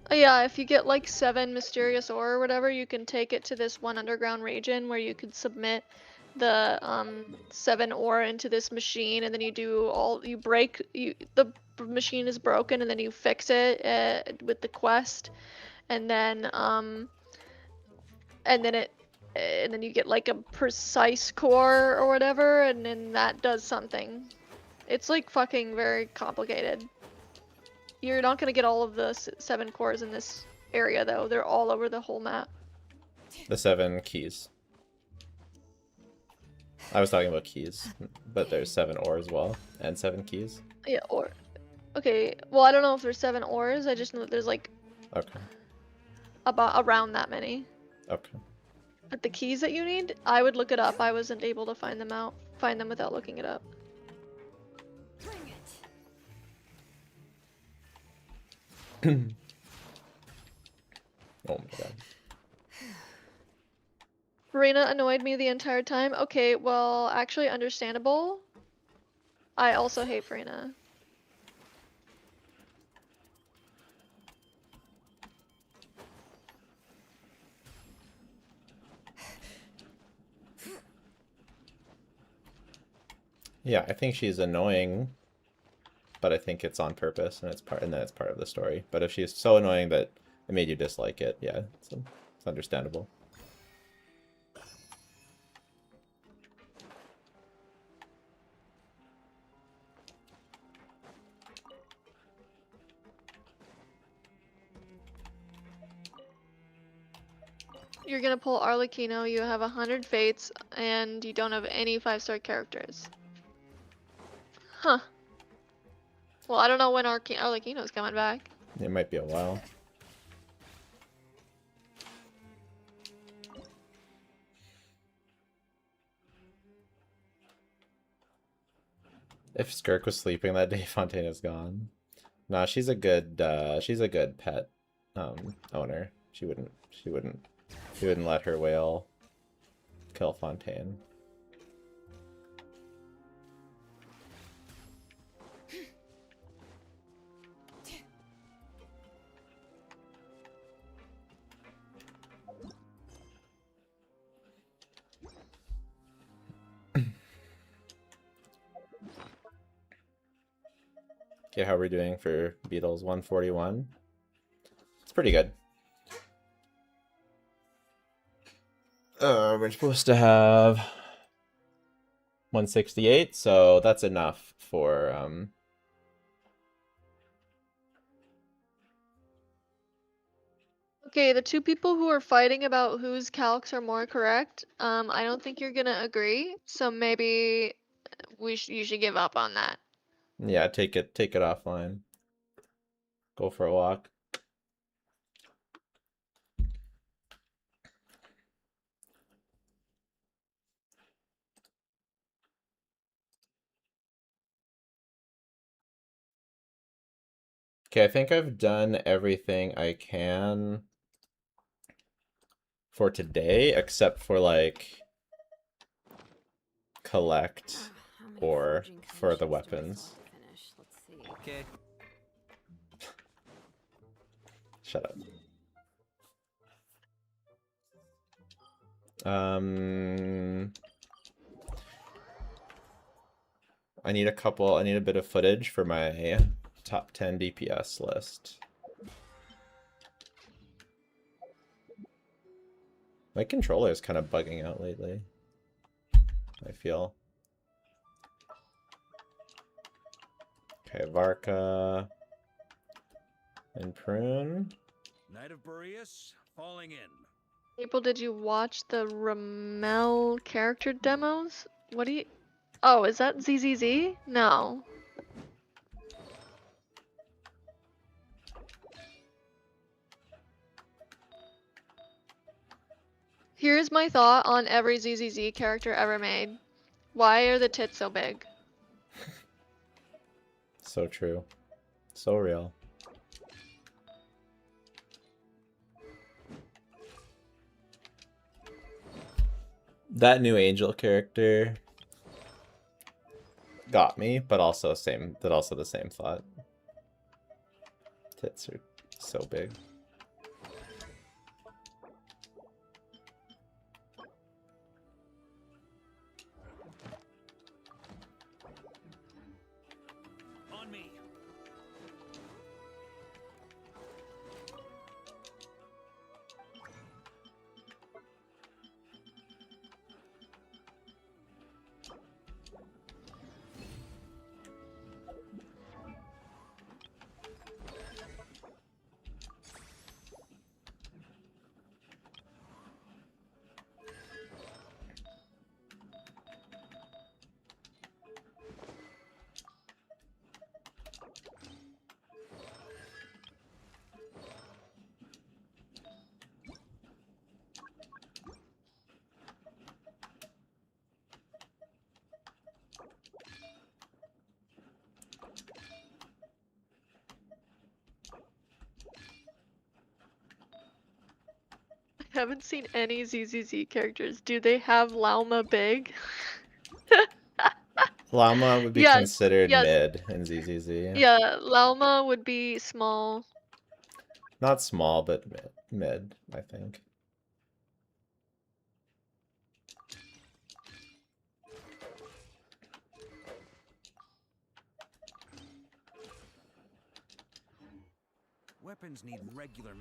C: Yeah, if you get like 7 mysterious ore or whatever, you can take it to this one underground region where you could submit the 7 ore into this machine, and then the machine is broken, and then you fix it with the quest, and then and then you get like a precise core or whatever, and then that does something. It's like fucking very complicated. You're not gonna get all of the 7 cores in this area though. They're all over the whole map.
A: The 7 keys. I was talking about keys, but there's 7 ore as well, and 7 keys.
C: Yeah, ore. Okay, well I don't know if there's 7 ores. I just know that there's like
A: Okay.
C: about around that many.
A: Okay.
C: But the keys that you need, I would look it up. I wasn't able to find them without looking it up.
B: Bring it.
A: Oh my god.
C: Verena annoyed me the entire time. Okay, well, actually understandable. I also hate Verena.
A: Yeah, I think she's annoying, but I think it's on purpose, and then it's part of the story. But if she's so annoying that it made you dislike it, yeah, it's understandable.
C: You're gonna pull Arlecchino, you have 100 fates, and you don't have any 5-star characters. Huh. Well, I don't know when Arlecchino's coming back.
A: It might be a while. If Skirk was sleeping that day, Fontana's gone. Nah, she's a good pet owner. She wouldn't let her whale kill Fontaine. Okay, how are we doing for beetles? 141. It's pretty good. We're supposed to have 168, so that's enough for
C: Okay, the two people who are fighting about whose calcs are more correct, I don't think you're gonna agree, so maybe you should give up on that.
A: yeah, take it offline. Go for a walk. Okay, I think I've done everything I can for today, except for like collect or for the weapons.
D: Okay.
A: Shut up. I need a bit of footage for my top 10 DPS list. My controller is kind of bugging out lately, I feel. Okay, Varka and Prune.
D: Knight of Boreas falling in.
C: April, did you watch the Ramel character demos? What do you... Oh, is that ZZZ? No. Here's my thought on every ZZZ character ever made. Why are the tits so big?
A: So true. So real. That new angel character got me, but also the same thought. Tits are so big.
D: On me.
C: I haven't seen any ZZZ characters. Do they have Lauma big?
A: Llama would be
C: Yes,
A: considered
C: yes.
A: mid in ZZZ.
C: Yeah, Lauma would be small.
A: Not small, but mid, I think.
D: Weapons need regular.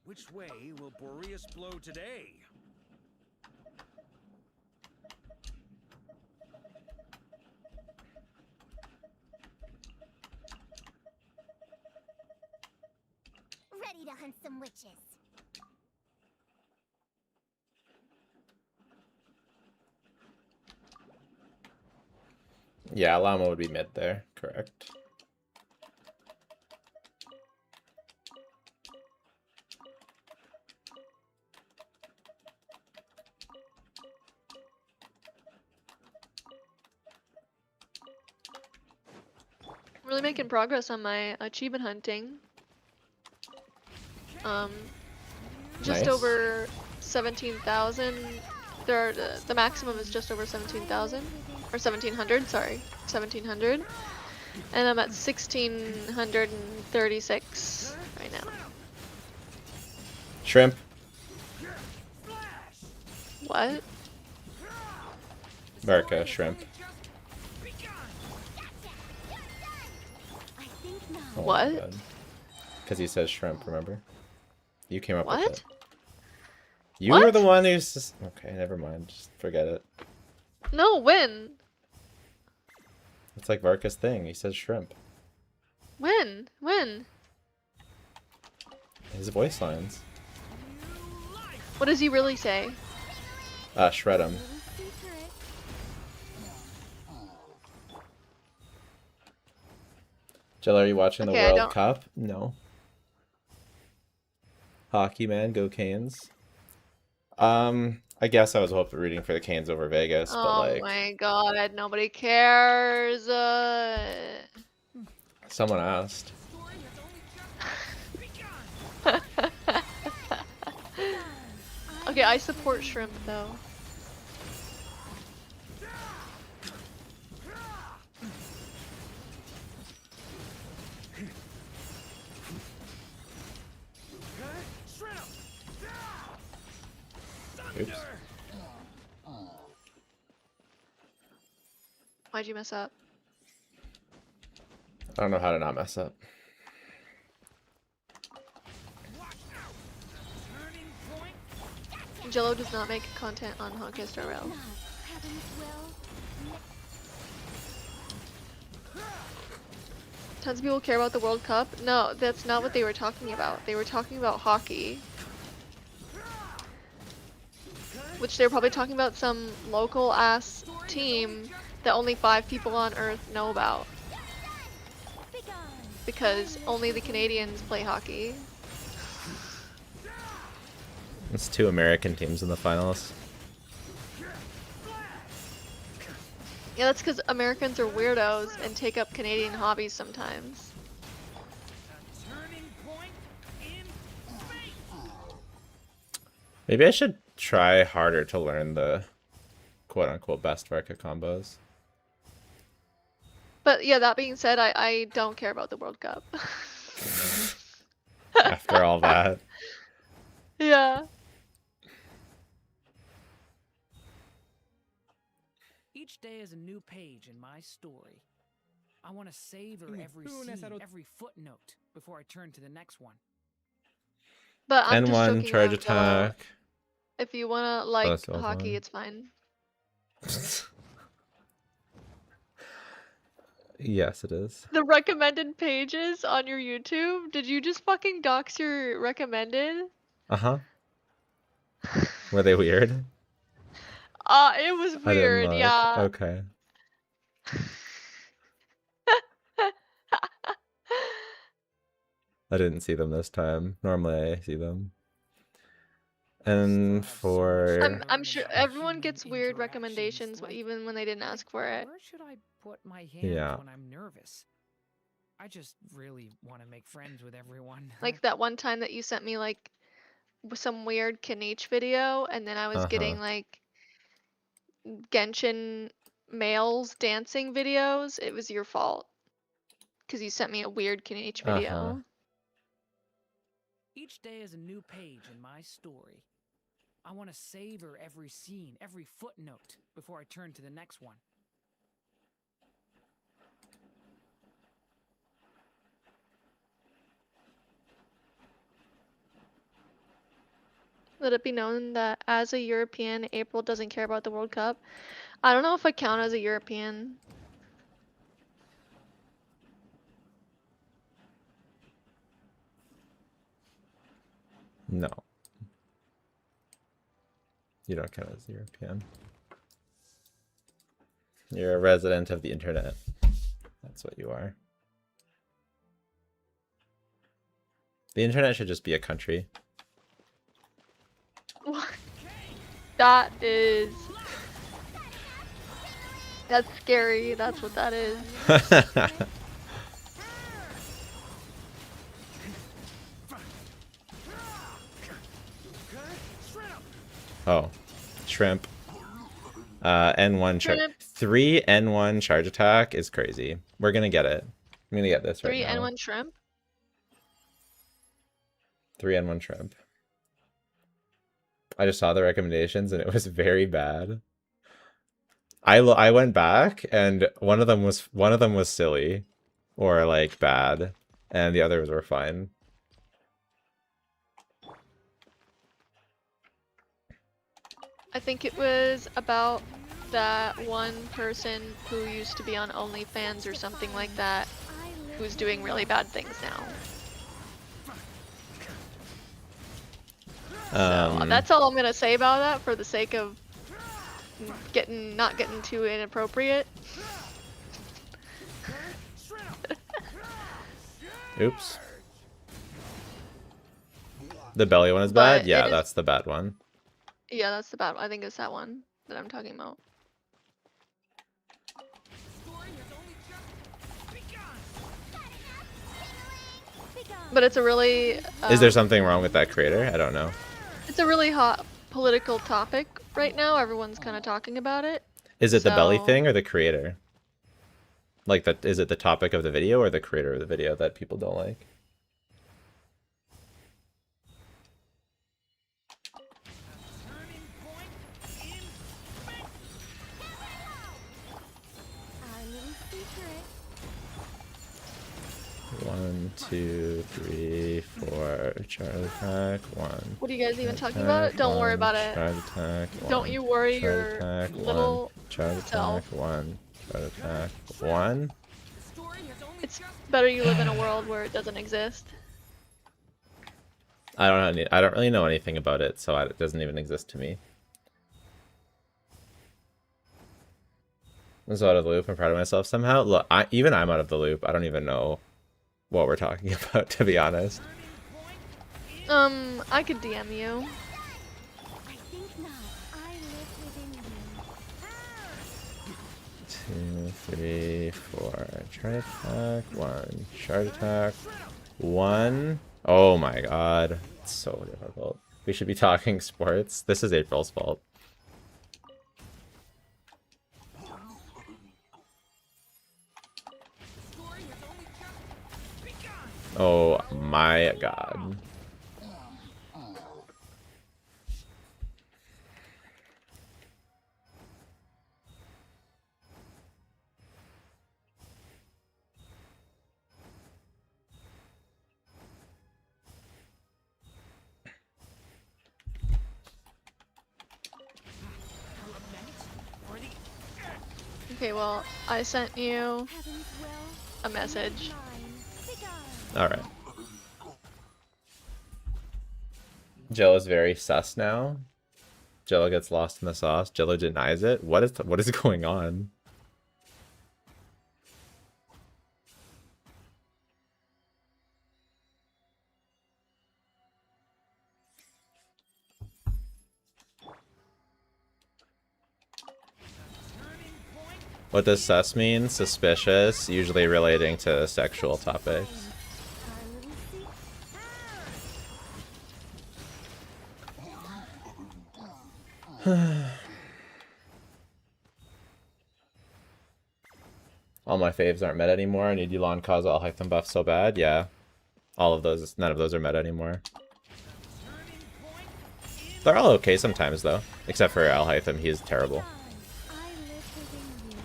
D: Which way will Boreas blow today?
B: Ready to hunt some witches.
A: Yeah, Llama would be mid there, correct.
C: Really making progress on my achievement hunting. Just
A: Nice.
C: over 17,000 the maximum is just over 17,000 or 1,700. Sorry, 1,700, and I'm at 1,636 right now.
A: Shrimp.
C: What?
A: Varka, shrimp. Oh
C: What?
A: Because he says shrimp, remember? You came up with
C: What?
A: it. You
C: What?
A: were the one who's just... Okay, never mind. Just forget it.
C: No, when?
A: It's like Varka's thing. He says shrimp.
C: When? When?
A: His voice lines.
C: What does he really say?
A: Shred him. Jill, are you watching the
C: Okay, I
A: World
C: don't-
A: Cup? No. Hockey, man. Go Canes. I guess I was rooting for the Canes over Vegas, but
C: Oh
A: like...
C: my god, nobody cares.
A: Someone asked.
C: Okay, I support shrimp though.
A: Oops.
C: Why'd you mess up?
A: I don't know how to not mess up.
C: Jello does not make content on Honkai Star Rail. Tons of people care about the World Cup. No, that's not what they were talking about. They were talking about hockey. Which they were probably talking about some local ass team that only 5 people on Earth know about. Because only the Canadians play hockey.
A: It's 2 American teams in the finals.
C: Yeah, that's because Americans are weirdos and take up Canadian hobbies sometimes.
A: Maybe I should try harder to learn the quote-unquote best Varka combos.
C: But yeah, that being said, I don't care about the World Cup.
A: After all that.
C: Yeah.
D: Each day is a new page in my story. I want to savor every scene, every footnote before I turn to the next one.
C: But I'm just
A: 10-1
C: joking
A: charge
C: around, Jello.
A: attack.
C: If you wanna like
A: so
C: hockey,
A: fun.
C: it's fine.
A: Yes, it is.
C: The recommended pages on your YouTube, did you just fucking dox your recommended?
A: Uh-huh. Were they weird?
C: It was
A: I didn't
C: weird,
A: look.
C: yeah.
A: Okay. I didn't see them this time. Normally I see them. And for...
C: I'm sure everyone gets weird recommendations even when they didn't ask for it.
D: Where should I put my hands
A: Yeah.
D: when I'm nervous? I just really want to make friends with everyone.
C: Like that one time that you sent me like some weird Kaniche video, and then I was getting like Genshin males dancing videos. It was your fault. Because you sent me a weird Kaniche video.
D: Each day is a new page in my story. I want to savor every scene, every footnote before I turn to the next one.
C: Let it be known that as a European, April doesn't care about the World Cup. I don't know if I count as a European.
A: No. You don't count as European. You're a resident of the internet. That's what you are. The internet should just be a country.
C: What? That is... That's scary. That's what that is.
A: Oh. Shrimp. N1 charge.
C: Shrimp.
A: 3 N1 charge attack is crazy. We're gonna get it. I'm gonna get this right
C: 3
A: now.
C: and 1 shrimp.
A: 3 N1 shrimp. I just saw the recommendations and it was very bad. I went back and one of them was silly or like bad, and the others were fine.
C: I think it was about that one person who used to be on OnlyFans or something like that, who's doing really bad things now. So that's all I'm gonna say about that, for the sake of not getting too inappropriate.
A: Oops. The belly one is
C: But
A: bad? Yeah,
C: it is-
A: that's the bad one.
C: Yeah, that's the bad one. I think it's that one that I'm talking about. But it's a really
A: Is there something wrong with that creator? I don't know.
C: it's a really hot political topic right now. Everyone's kind of talking about it.
A: Is it the belly
C: So-
A: thing or the creator? Like, that, is it the topic of the video or the creator of the video that people don't like? One, two, three, four. Charge attack. One.
C: What are you guys even
A: charge
C: talking about?
A: attack,
C: Don't worry
A: one,
C: about it.
A: Charge attack.
C: Don't
A: one,
C: you worry
A: charge
C: your
A: attack,
C: little
A: one, charge attack.
C: self.
A: One. Charge attack. One.
C: It's better you live in a world where it doesn't exist.
A: I don't really know anything about it, so it doesn't even exist to me. I'm so out of the loop. I'm proud of myself somehow. Look, even I'm out of the loop. I don't even know what we're talking about, to be honest.
C: I could DM you.
B: I think not. I live within you.
A: 2, 3, 4. Charge attack. One. Charge attack. One. Oh my god. It's so difficult. We should be talking sports. This is April's fault. Oh my god.
C: Okay, well, I sent you
B: Heaven's will.
C: a message.
B: Mine. Begone.
A: Alright. Jello is very sus now. Jello gets lost in the sauce. Jello denies it. What is going on? What does sus mean? Suspicious, usually relating to sexual topics. All my faves aren't meta anymore. I need Yulan Kaza, I'll hike them buff so bad. Yeah. All of those, none of those are meta anymore. They're all okay sometimes though. Except for Alhaitham, he's terrible.
B: I live within you.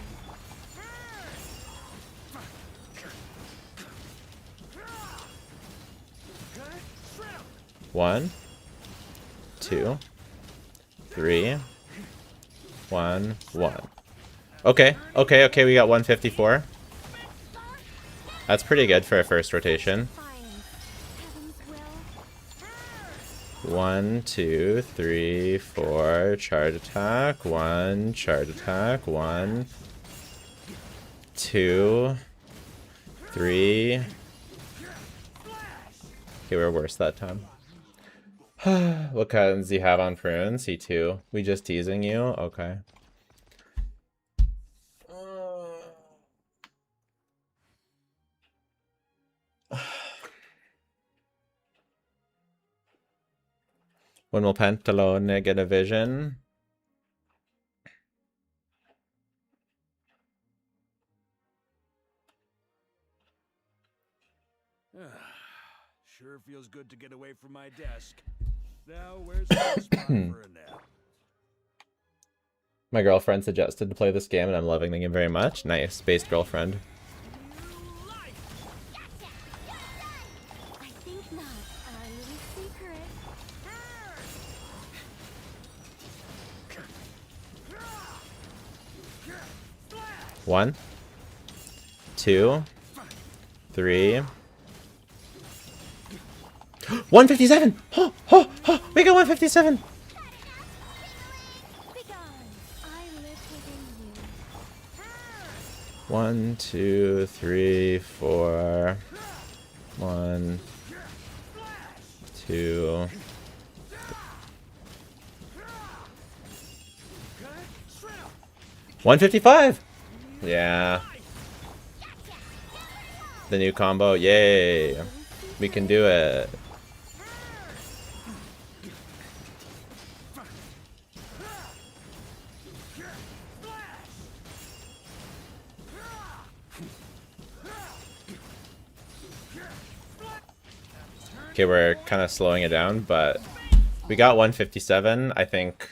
A: 1, 2, 3, 1, 1. Okay, we got 154. That's pretty good for a first rotation.
B: Heaven's will.
A: 1, 2, 3, 4, charge attack, 1, charge attack, 1, 2, 3. Okay, we're worse that time. What kinds do you have on Prune? C2. We just teasing you? Okay. When will Pantalone get a vision?
E: Sure feels good to get away from my desk. Now, where's the spot for a nap?
A: My girlfriend suggested to play this game, and I'm loving the game very much. Nice. Based girlfriend.
B: I think not. Our little secret.
A: 1, 2, 3. 157! Oh, oh, oh, we got 157!
B: Begone. I live within you.
A: 1, 2, 3, 4. 1, 2. 155! Yeah. The new combo, yay! We can do it. Okay, we're kind of slowing it down, but we got 157. I think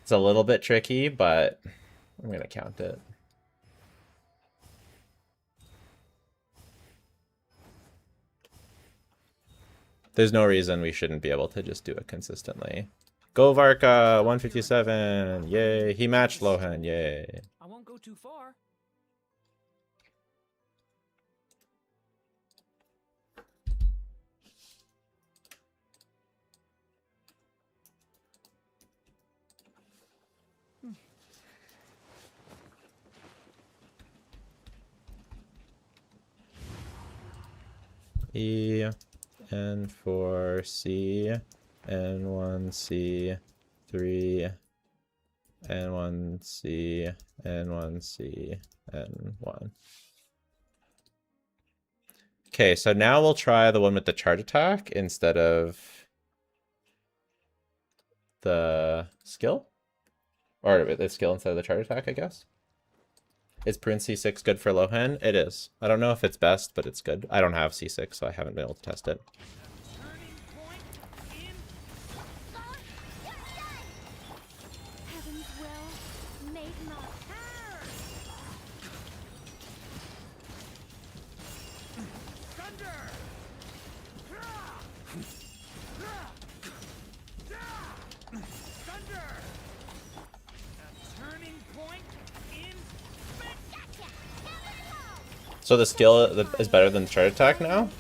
A: it's a little bit tricky, but I'm gonna count it. There's no reason we shouldn't be able to just do it consistently. Go Varka, 157, yay. He matched Lohan, yay.
D: I won't go too far.
A: E, N4, C, N1, C, 3, N1, C, N1, C, N1. Okay, so now we'll try the one with the charge attack instead of the skill. Or the skill instead of the charge attack, I guess. Is Prince C6 good for Lohan? It is. I don't know if it's best, but it's good. I don't have C6, so I haven't been able to test it.
B: Heaven's will made not.
A: So the skill is better than the charge attack now?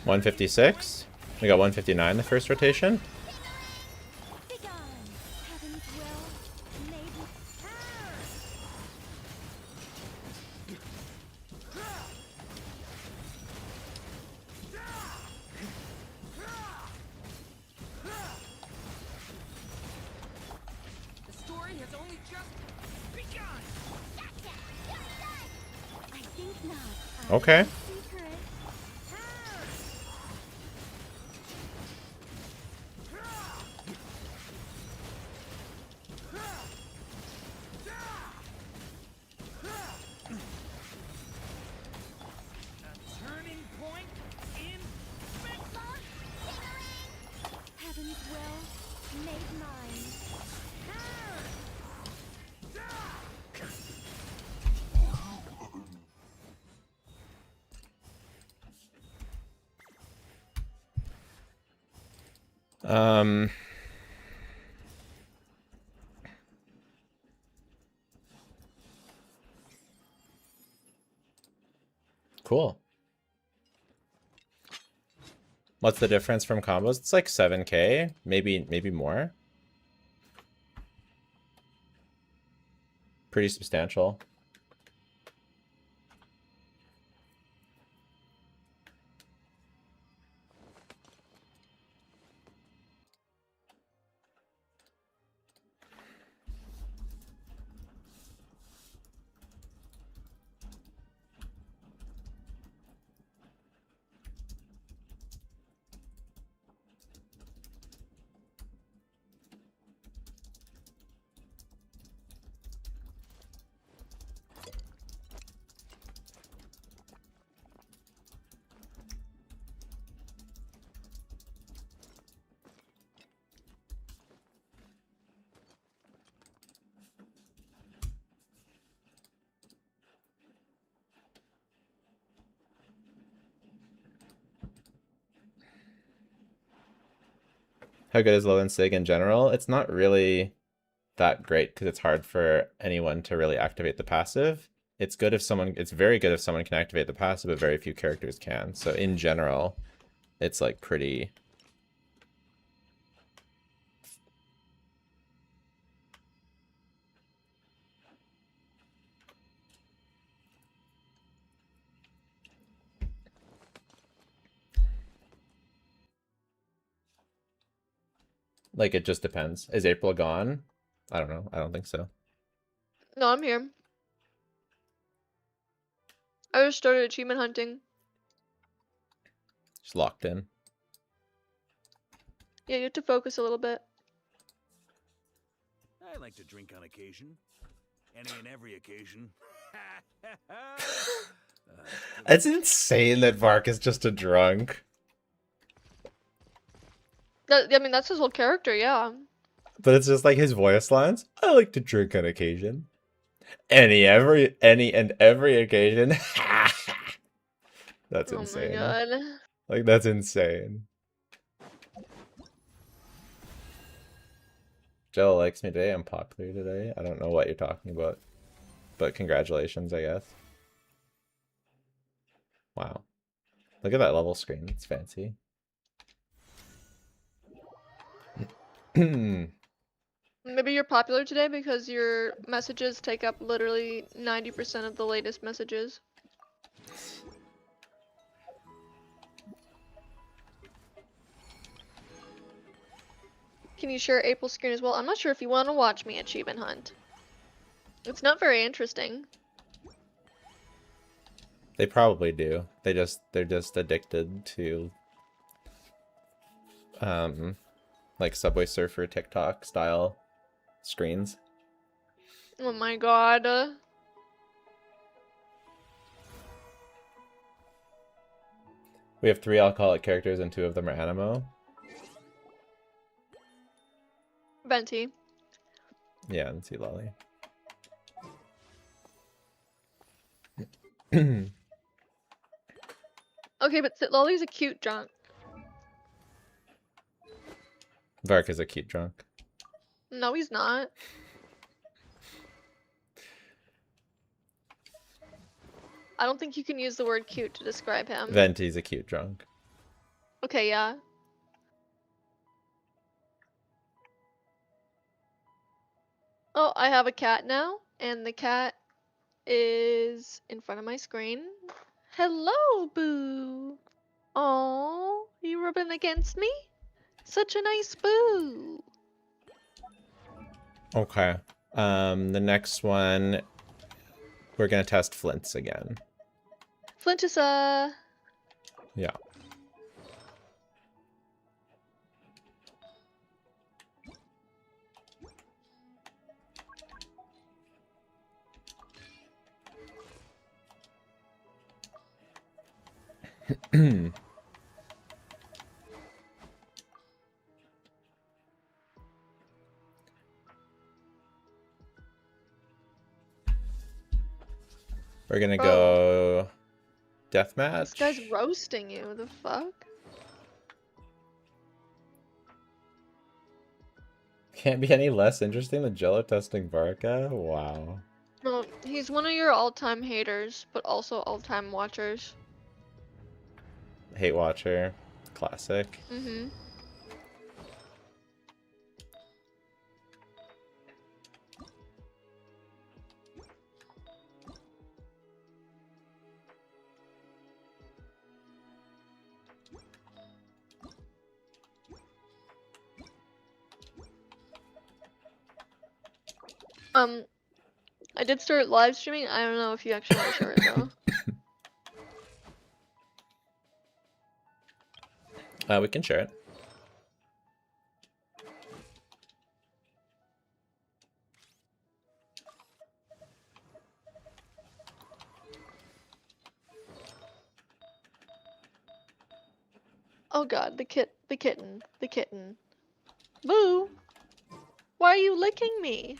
A: $156. We got 159 the first rotation.
B: Begone. Heaven's will made.
A: 'Okay.
B: Heaven's will made mine.
A: Cool. What's the difference from combos? It's like 7K, maybe more. Pretty substantial. How good is low end sig in general? It's not really that great because it's hard for anyone to really activate the passive. It's good if someone, it's very good if someone can activate the passive, but very few characters can. So in general, it's like pretty. Like it just depends. Is April gone? I don't know. I don't think so.
C: No, I'm here. I just started achievement hunting.
A: Just locked in.
C: Yeah, you have to focus a little bit.
E: I like to drink on occasion. Any and every occasion.
A: It's insane that Vark is just a drunk.
C: I mean, that's his whole character, yeah.
A: But it's just like his voice lines. I like to drink on occasion. Any and every occasion. That's insane.
C: Oh my god.
A: Like that's insane. Jello likes me today. I'm popular today. I don't know what you're talking about. But congratulations, I guess. Wow. Look at that level screen. It's fancy.
C: Maybe you're popular today because your messages take up literally 90% of the latest messages. Can you share April's screen as well? I'm not sure if you want to watch me achievement hunt. It's not very interesting.
A: They probably do. They're just addicted to like Subway Surfer TikTok style screens.
C: Oh my god.
A: We have 3 alcoholic characters and 2 of them are animo.
C: Venti.
A: Yeah, and see Lolly.
C: Okay, but Lolly's a cute drunk.
A: Vark is a cute drunk.
C: No, he's not. I don't think you can use the word cute to describe him.
A: Venti's a cute drunk.
C: Okay, yeah. Oh, I have a cat now, and the cat is in front of my screen. Hello, Boo. Oh, you rubbing against me? Such a nice Boo.
A: Okay. The next one, we're gonna test Flints again.
C: Flint is
A: Yeah. We're gonna go deathmatch.
C: This guy's roasting you. The fuck?
A: Can't be any less interesting than Jello testing Varka. Wow.
C: No, he's one of your all-time haters, but also all-time watchers.
A: Hate Watcher. Classic.
C: Mm-hmm. I did start live streaming. I don't know if you actually want to share it though.
A: We can share it.
C: Oh god, the kitten. Boo! Why are you licking me?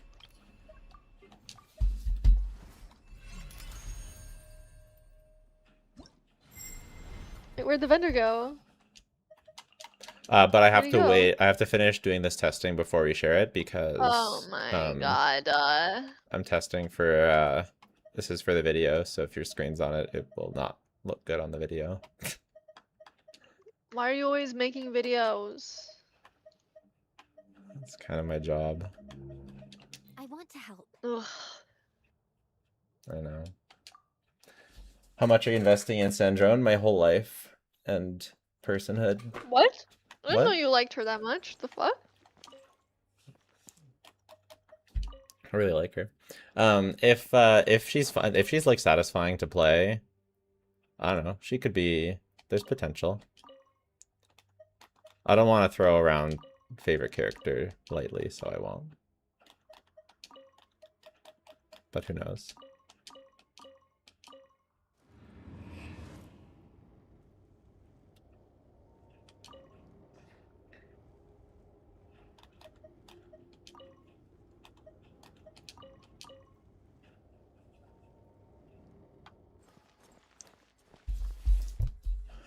C: Wait, where'd the vendor go?
A: But I
C: Where'd
A: have
C: he
A: to
C: go?
A: wait. I have to finish doing this testing before we share it because
C: Oh my god.
A: I'm testing for this is for the video, so if your screen's on it, it will not look good on the video.
C: Why are you always making videos?
A: It's kind of my job.
B: I want to help.
C: Ugh.
A: I know. How much are you investing in Sandrone? My whole life and personhood.
C: What? I didn't know
A: What?
C: you liked her that much. The fuck?
A: I really like her. If she's fun, if she's like satisfying to play, I don't know. She could be. There's potential. I don't want to throw around favorite character lightly, so I won't. But who knows?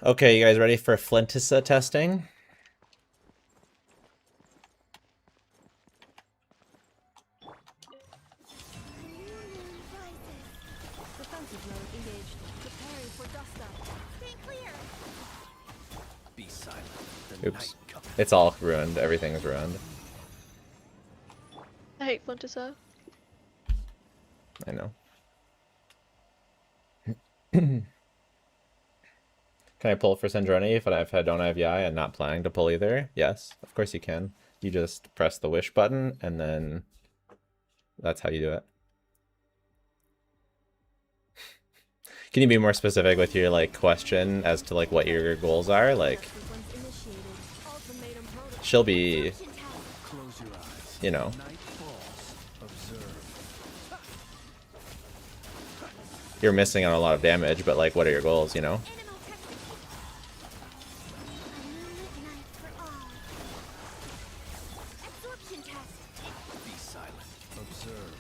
A: Okay, you guys ready for Flintissa testing?
B: Defensive mode engaged. Preparing for dust up. Stay clear.
E: Be silent. The
A: Oops.
E: night comes.
A: It's all ruined. Everything's ruined.
C: I hate Flintissa.
A: I know. Can I pull for Sandrone if I don't have Yai and not planning to pull either? Yes, of course you can. You just press the wish button and then that's how you do it. Can you be more specific with your like question as to like what your goals are? Like she'll be,
E: Close your eyes.
A: you know,
E: Night falls. Observe.
A: you're missing on a lot of damage, but like what are your goals, you know?
E: Be silent. Observe.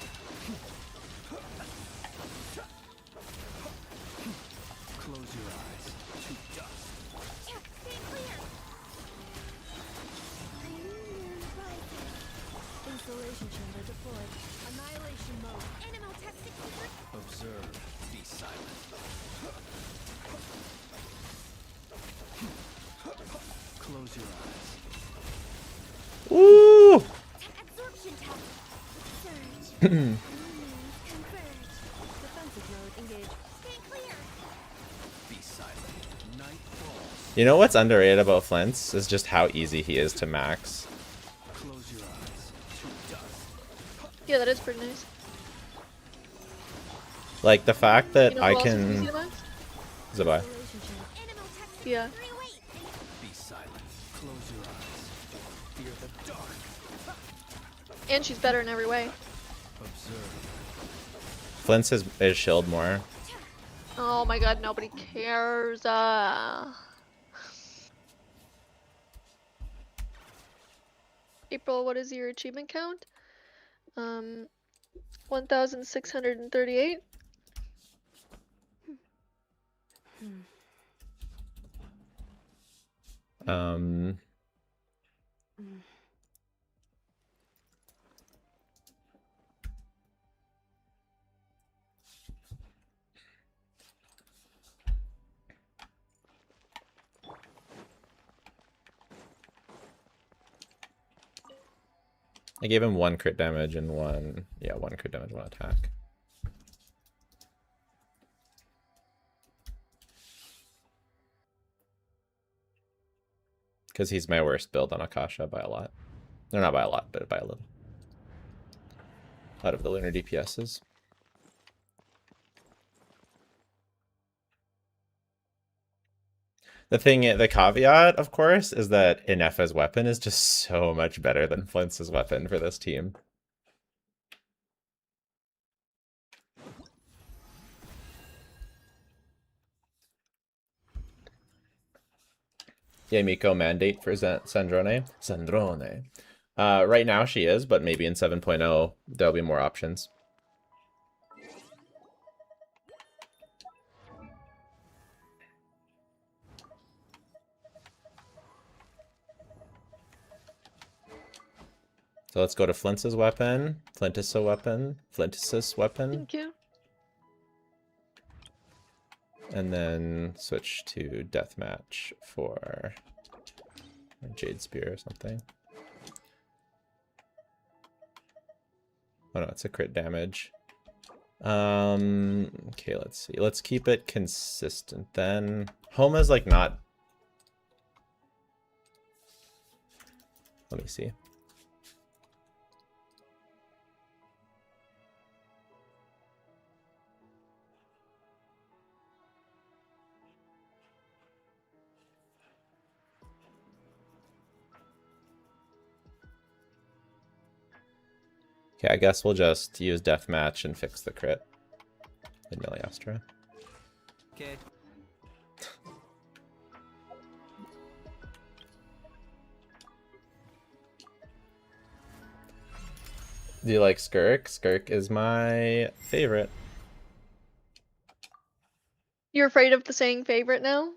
E: Close your eyes. To dust.
B: Installation chamber deployed. Annihilation mode. Animal tactics.
E: Observe. Be silent. Close your eyes.
A: Woo!
B: Absorption test. Surge. Converge. Defensive mode engaged. Stay clear.
E: Be silent. Night falls.
A: You know what's underrated about Flints is just how easy he is to max.
E: Close your eyes. To dust.
C: Yeah, that is pretty nice.
A: Like the fact that
C: You know
A: I
C: who else is easy
A: can
C: to max?
A: Zabai.
B: Installation chamber. Animal tactics.
C: Yeah.
E: Be silent. Close your eyes. Fear the dark.
C: And she's better in every way.
E: Observe.
A: Flints is shield more.
C: Oh my god, nobody cares. April, what is your achievement count? 1,638.
A: Um, I gave him 1 crit damage and 1 crit damage, 1 attack. Because he's my worst build on Akasha by a lot. No, not by a lot, but by a little. Out of the lunar DPSs. The caveat, of course, is that Ineffa's weapon is just so much better than Flint's weapon for this team. Miko mandate for Sandrone. Sandrone. Right now she is, but maybe in 7.0 there'll be more options. So let's go to Flint's weapon. Flint's weapon. Flint's weapon.
C: Thank you.
A: And then switch to deathmatch for a Jade Spear or something. Oh no, it's a crit damage. Okay, let's see. Let's keep it consistent then. Homa's like not... Let me see. Okay, I guess we'll just use deathmatch and fix the crit in Miliastra.
E: Okay.
A: Do you like Skirk? Skirk is my favorite.
C: You're afraid of the saying favorite now?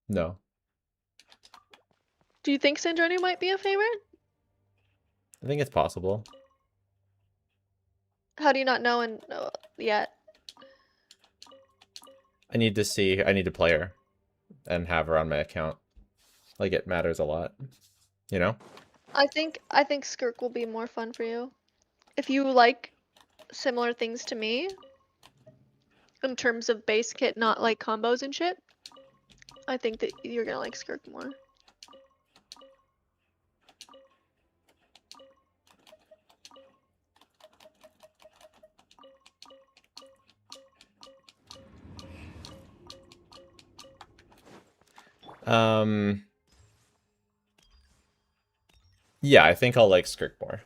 A: No.
C: Do you think Sandrone might be a favorite?
A: I think it's possible.
C: How do you not know and know yet?
A: I need to see, I need to play her and have her on my account. Like, it matters a lot, you know?
C: I think Skirk will be more fun for you. If you like similar things to me, in terms of base kit, not like combos and shit, I think that you're gonna like Skirk more.
A: Yeah, I think I'll like Skirk more.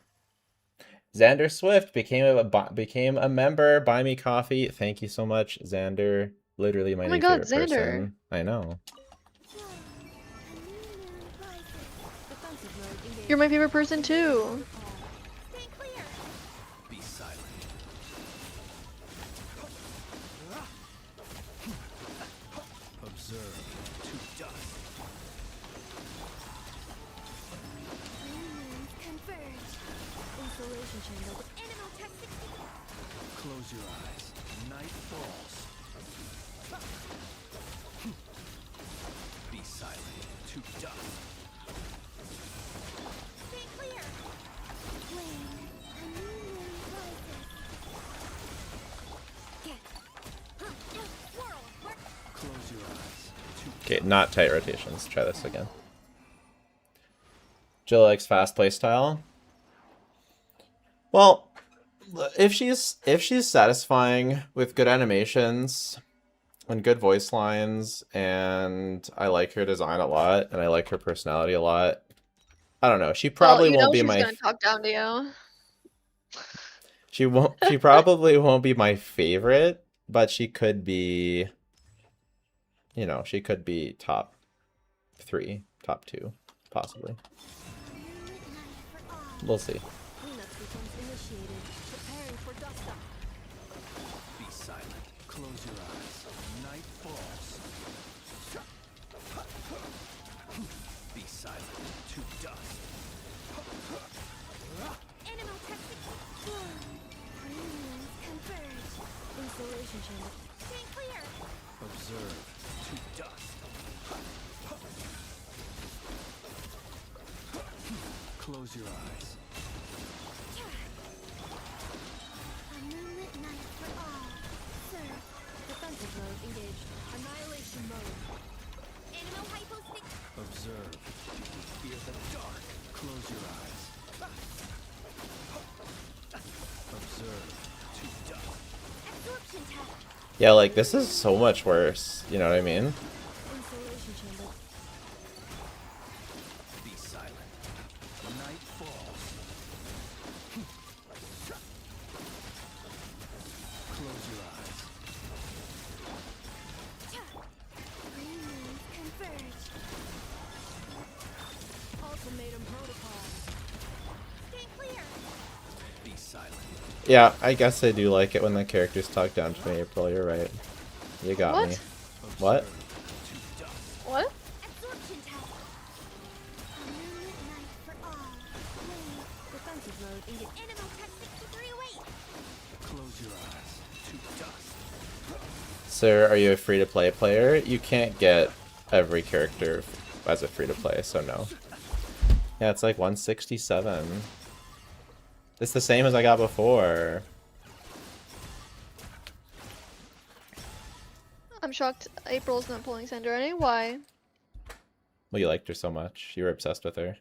A: Xander Swift became a member. Buy me coffee. Thank you so much, Xander. Literally my
C: Oh my
A: new
C: God,
A: favorite
C: Xander.
A: person. I know.
B: Defensive mode engaged.
C: You're my favorite person too.
B: Stay clear.
E: Be silent. Observe to dust.
B: Unions converge. Installation chamber with animal tactics.
E: Close your eyes. Night falls. Be silent. To dust.
B: Stay clear. Flame. A union rises. Get. Whirl. Work.
E: Close your eyes.
A: Okay, not tight rotations. Try this again. Jill likes fast play style. Well, if she's satisfying with good animations and good voice lines, and I like her design a lot, and I like her personality a lot. I don't know. She probably
C: well, you
A: won't
C: know
A: be
C: she's
A: my.
C: gonna talk down to you.
A: She won't. She probably won't be my favorite, but she could be. You know, she could be top 3, top 2, possibly. We'll see.
B: Cleanup sequence initiated. Preparing for dust up.
E: Be silent. Close your eyes. Night falls. Be silent. To dust.
B: Animal tactics. Unions converge. Installation chamber. Stay clear.
E: Observe. To dust. Close your eyes.
B: A moonlit night for all. Sir. Defensive mode engaged. Annihilation mode. Animal hypostic.
E: Observe. Fear the dark. Close your eyes. Observe. To dust.
B: Absorption test.
A: Yeah, like, this is so much worse. You know what I mean?
B: Installation chamber.
E: Be silent. Night falls. Close your eyes.
B: Unions converge. Ultimatum protocol. Stay clear.
E: Be silent.
A: Yeah, I guess I do like it when the characters talk down to me, April. You're right. You got
C: What?
A: me. What?
E: To dust.
C: What?
B: Absorption test. A moonlit night for all. Flame. Defensive mode engaged. Animal tech 63 away.
E: Close your eyes to dust.
A: Sir, are you a free-to-play player? You can't get every character as a free-to-play, so no. Yeah, it's like 167. It's the same as I got before.
C: I'm shocked April's not pulling Sandrone. Why?
A: Well, you liked her so much. You were obsessed with her.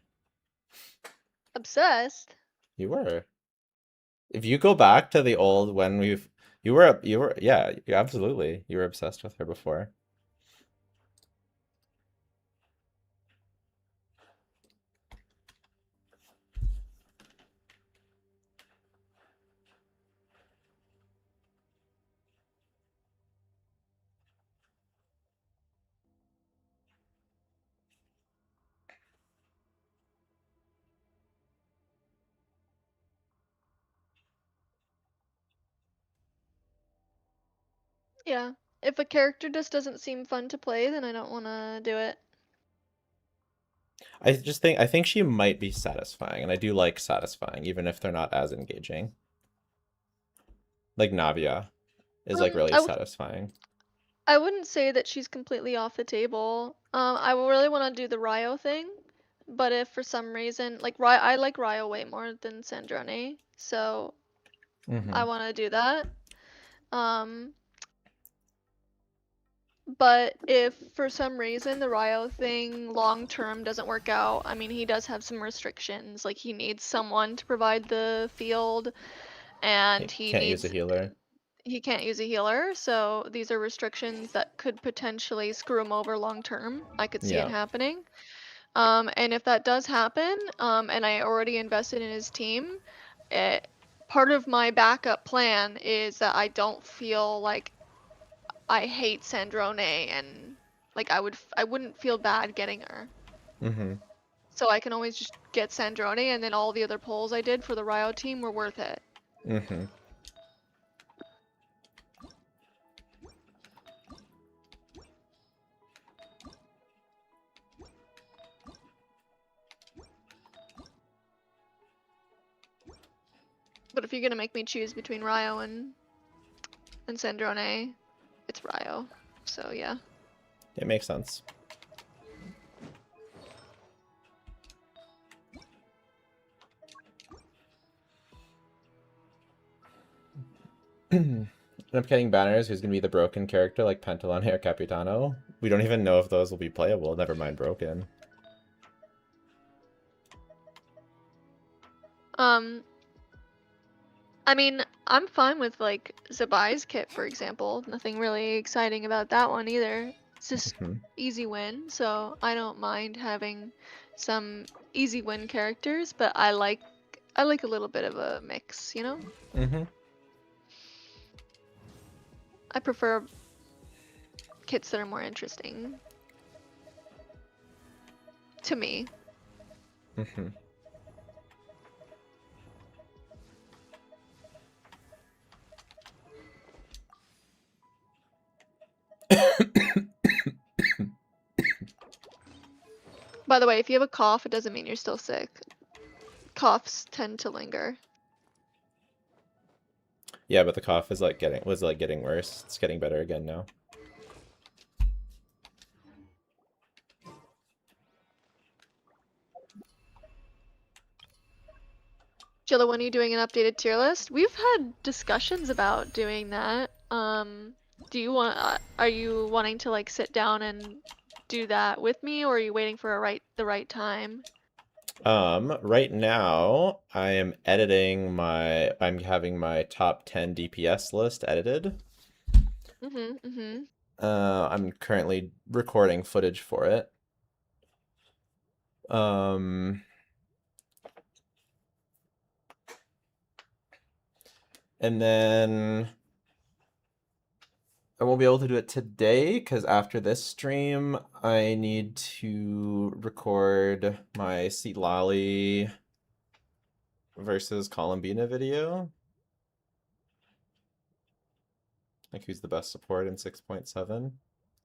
C: Obsessed?
A: You were. If you go back to the old when you were yeah, absolutely. You were obsessed with her before.
C: Yeah. If a character just doesn't seem fun to play, then I don't want to do it.
A: I think she might be satisfying, and I do like satisfying, even if they're not as engaging. Like Navia is like really satisfying.
C: I wouldn't say that she's completely off the table. I really want to do the Ryo thing, but if for some reason, like I like Ryo way more than Sandrone, so I want to do that. But if for some reason the Ryo thing long term doesn't work out, I mean, he does have some restrictions. Like he needs someone to provide the field, and he
A: Can't use a healer.
C: He can't use a healer, so these are restrictions that could potentially screw him over long term. I could see it happening. And if that does happen, and I already invested in his team, part of my backup plan is that I don't feel like I hate Sandrone, and like I wouldn't feel bad getting her. So I can always just get Sandrone, and then all the other polls I did for the Ryo team were worth it. But if you're gonna make me choose between Ryo and Sandrone, it's Ryo. So yeah.
A: It makes sense. End up getting banners who's gonna be the broken character like Pentalone or Capitano. We don't even know if those will be playable, never mind broken.
C: I mean, I'm fine with like Zabai's kit, for example. Nothing really exciting about that one either. It's just easy win, so I don't mind having some easy win characters, but I like a little bit of a mix, you know? I prefer kits that are more interesting. To me. By the way, if you have a cough, it doesn't mean you're still sick. Coughs tend to linger.
A: Yeah, but the cough is like getting worse. It's getting better again now.
C: Jilla, when are you doing an updated tier list? We've had discussions about doing that. Do you want? Are you wanting to like sit down and do that with me, or are you waiting for the right time?
A: Right now I am editing I'm having my top 10 DPS list edited. I'm currently recording footage for it. And then I won't be able to do it today because after this stream, I need to record my Lali versus Columbina video. Like who's the best support in 6.7.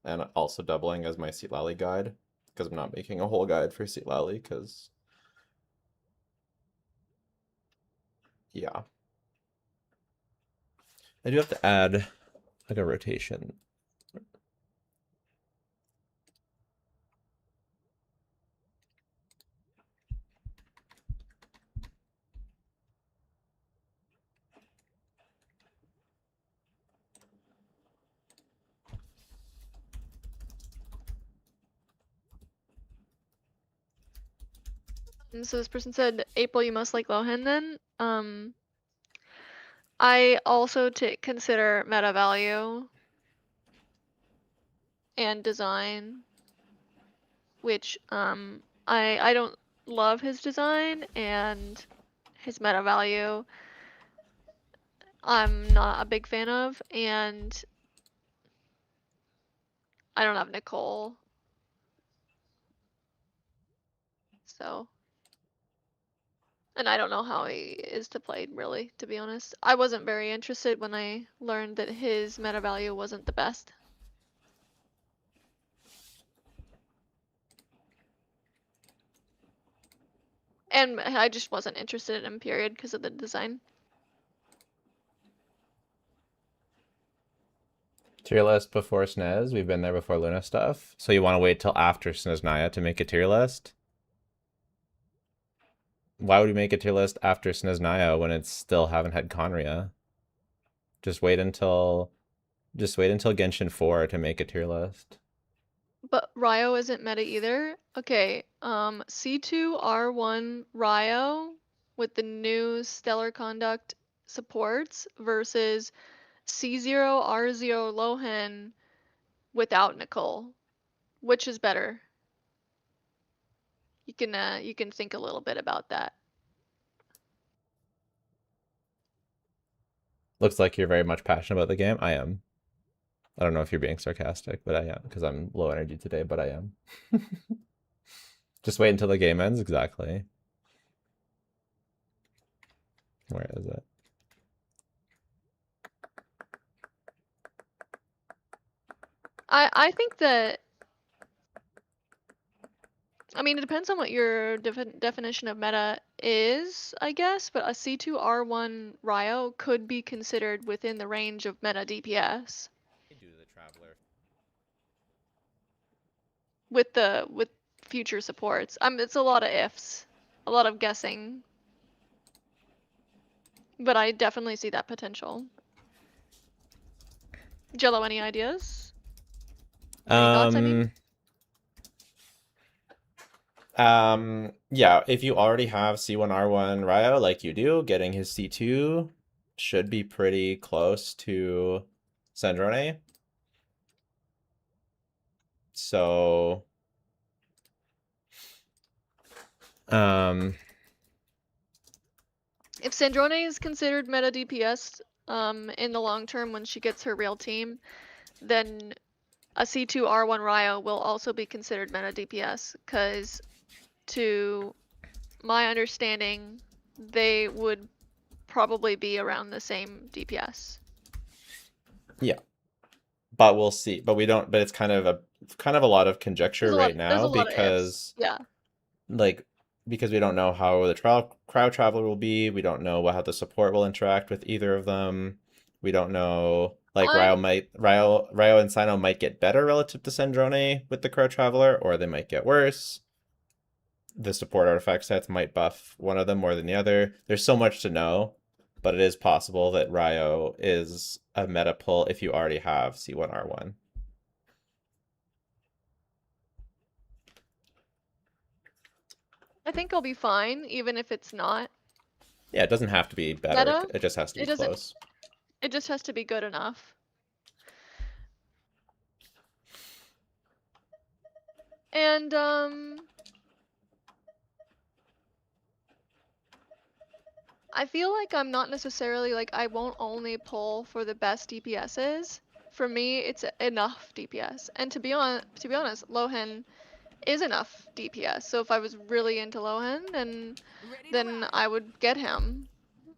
A: And also doubling as my Lali guide because I'm not making a whole guide for Lali because Yeah. I do have to add like a rotation.
C: And so this person said, April, you must like Lohan then. I also consider meta value and design, which I don't love his design, and his meta value I'm not a big fan of, and I don't have Nicole. So, and I don't know how he is to play, really, to be honest. I wasn't very interested when I learned that his meta value wasn't the best. And I just wasn't interested in him, period, because of the design.
A: Tier list before SNES. We've been there before Luna stuff. So you want to wait till after SNES Naya to make a tier list? Why would we make a tier list after SNES Naya when it's still haven't had Conria? Just wait until Genshin 4 to make a tier list.
C: But Ryo isn't meta either. Okay, C2 R1 Ryo with the new Stellar Conduct supports versus C0 R0 Lohan without Nicole. Which is better? You can think a little bit about that.
A: Looks like you're very much passionate about the game. I am. I don't know if you're being sarcastic, but I am, because I'm low energy today, but I am. Just wait until the game ends, exactly. Where is it?
C: I think that, I mean, it depends on what your definition of meta is, I guess, but a C2 R1 Ryo could be considered within the range of meta DPS.
A: Do the Traveler.
C: With future supports. It's a lot of ifs, a lot of guessing. But I definitely see that potential. Jello, any ideas? Any thoughts, I mean?
A: Yeah, if you already have C1R1 Ryo like you do, getting his C2 should be pretty close to Sandrone. So
C: if Sandrone is considered meta DPS in the long term when she gets her real team, then a C2 R1 Ryo will also be considered meta DPS, because to my understanding, they would probably be around the same DPS.
A: yeah. But we'll see. But we don't, but it's kind of a lot of conjecture right now because
C: yeah.
A: Like because we don't know how the crowd traveler will be. We don't know how the support will interact with either of them. We don't know, like, Ryo and Sino might get better relative to Sandrone with the crowd traveler, or they might get worse. The support artifact sets might buff one of them more than the other. There's so much to know, but it is possible that Ryo is a meta pull if you already have C1R1.
C: I think I'll be fine, even if it's not.
A: Yeah, it doesn't have to be better.
C: Meta?
A: It just has to be close.
C: It just has to be good enough. And I feel like I'm not necessarily like, I won't only pull for the best DPSs. For me, it's enough DPS. And to be honest, Lohan is enough DPS. So if I was really into Lohan, then I would get him.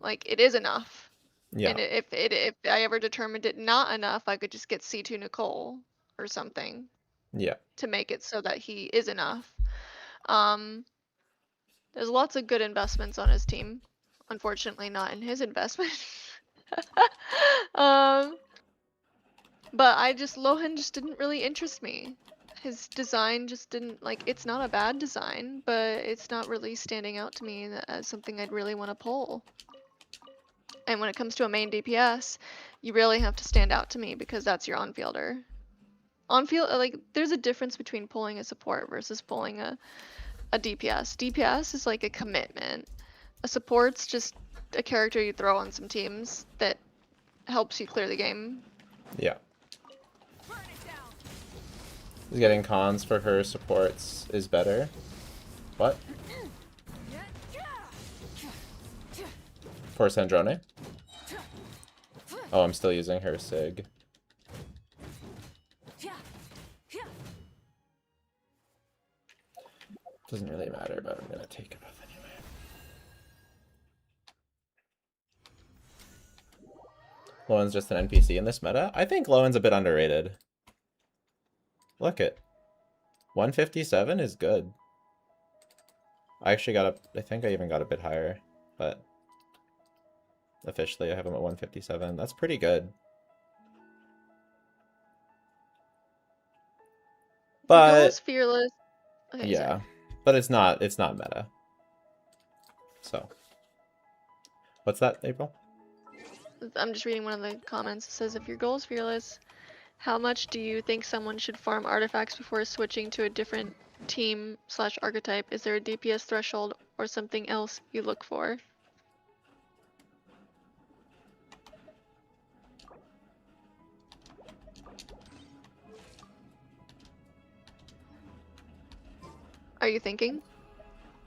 C: Like, it is enough.
A: Yeah.
C: And if I ever determined it not enough, I could just get C2 Nicole or something.
A: Yeah.
C: To make it so that he is enough. There's lots of good investments on his team. Unfortunately, not in his investment. um, but Lohan just didn't really interest me. His design just didn't, like, it's not a bad design, but it's not really standing out to me as something I'd really want to pull. And when it comes to a main DPS, you really have to stand out to me because that's your on-fielder. On-field, like, there's a difference between pulling a support versus pulling a DPS. DPS is like a commitment. A support's just a character you throw on some teams that helps you clear the game.
A: Yeah. Getting cons for her supports is better. What? For Sandrone? Oh, I'm still using her Sig. Doesn't really matter, but I'm gonna take it off anyway. Lowen's just an NPC in this meta? I think Lowen's a bit underrated. Look it. 157 is good. I actually got I think I even got a bit higher, but officially I have him at 157. That's pretty good. But
C: Girls Fearless. Okay,
A: yeah,
C: sorry.
A: but it's not meta. So, what's that, April?
C: I'm just reading one of the comments. It says, if your goal is Fearless, how much do you think someone should farm artifacts before switching to a different team/archetype? Is there a DPS threshold or something else you look for? Are you thinking?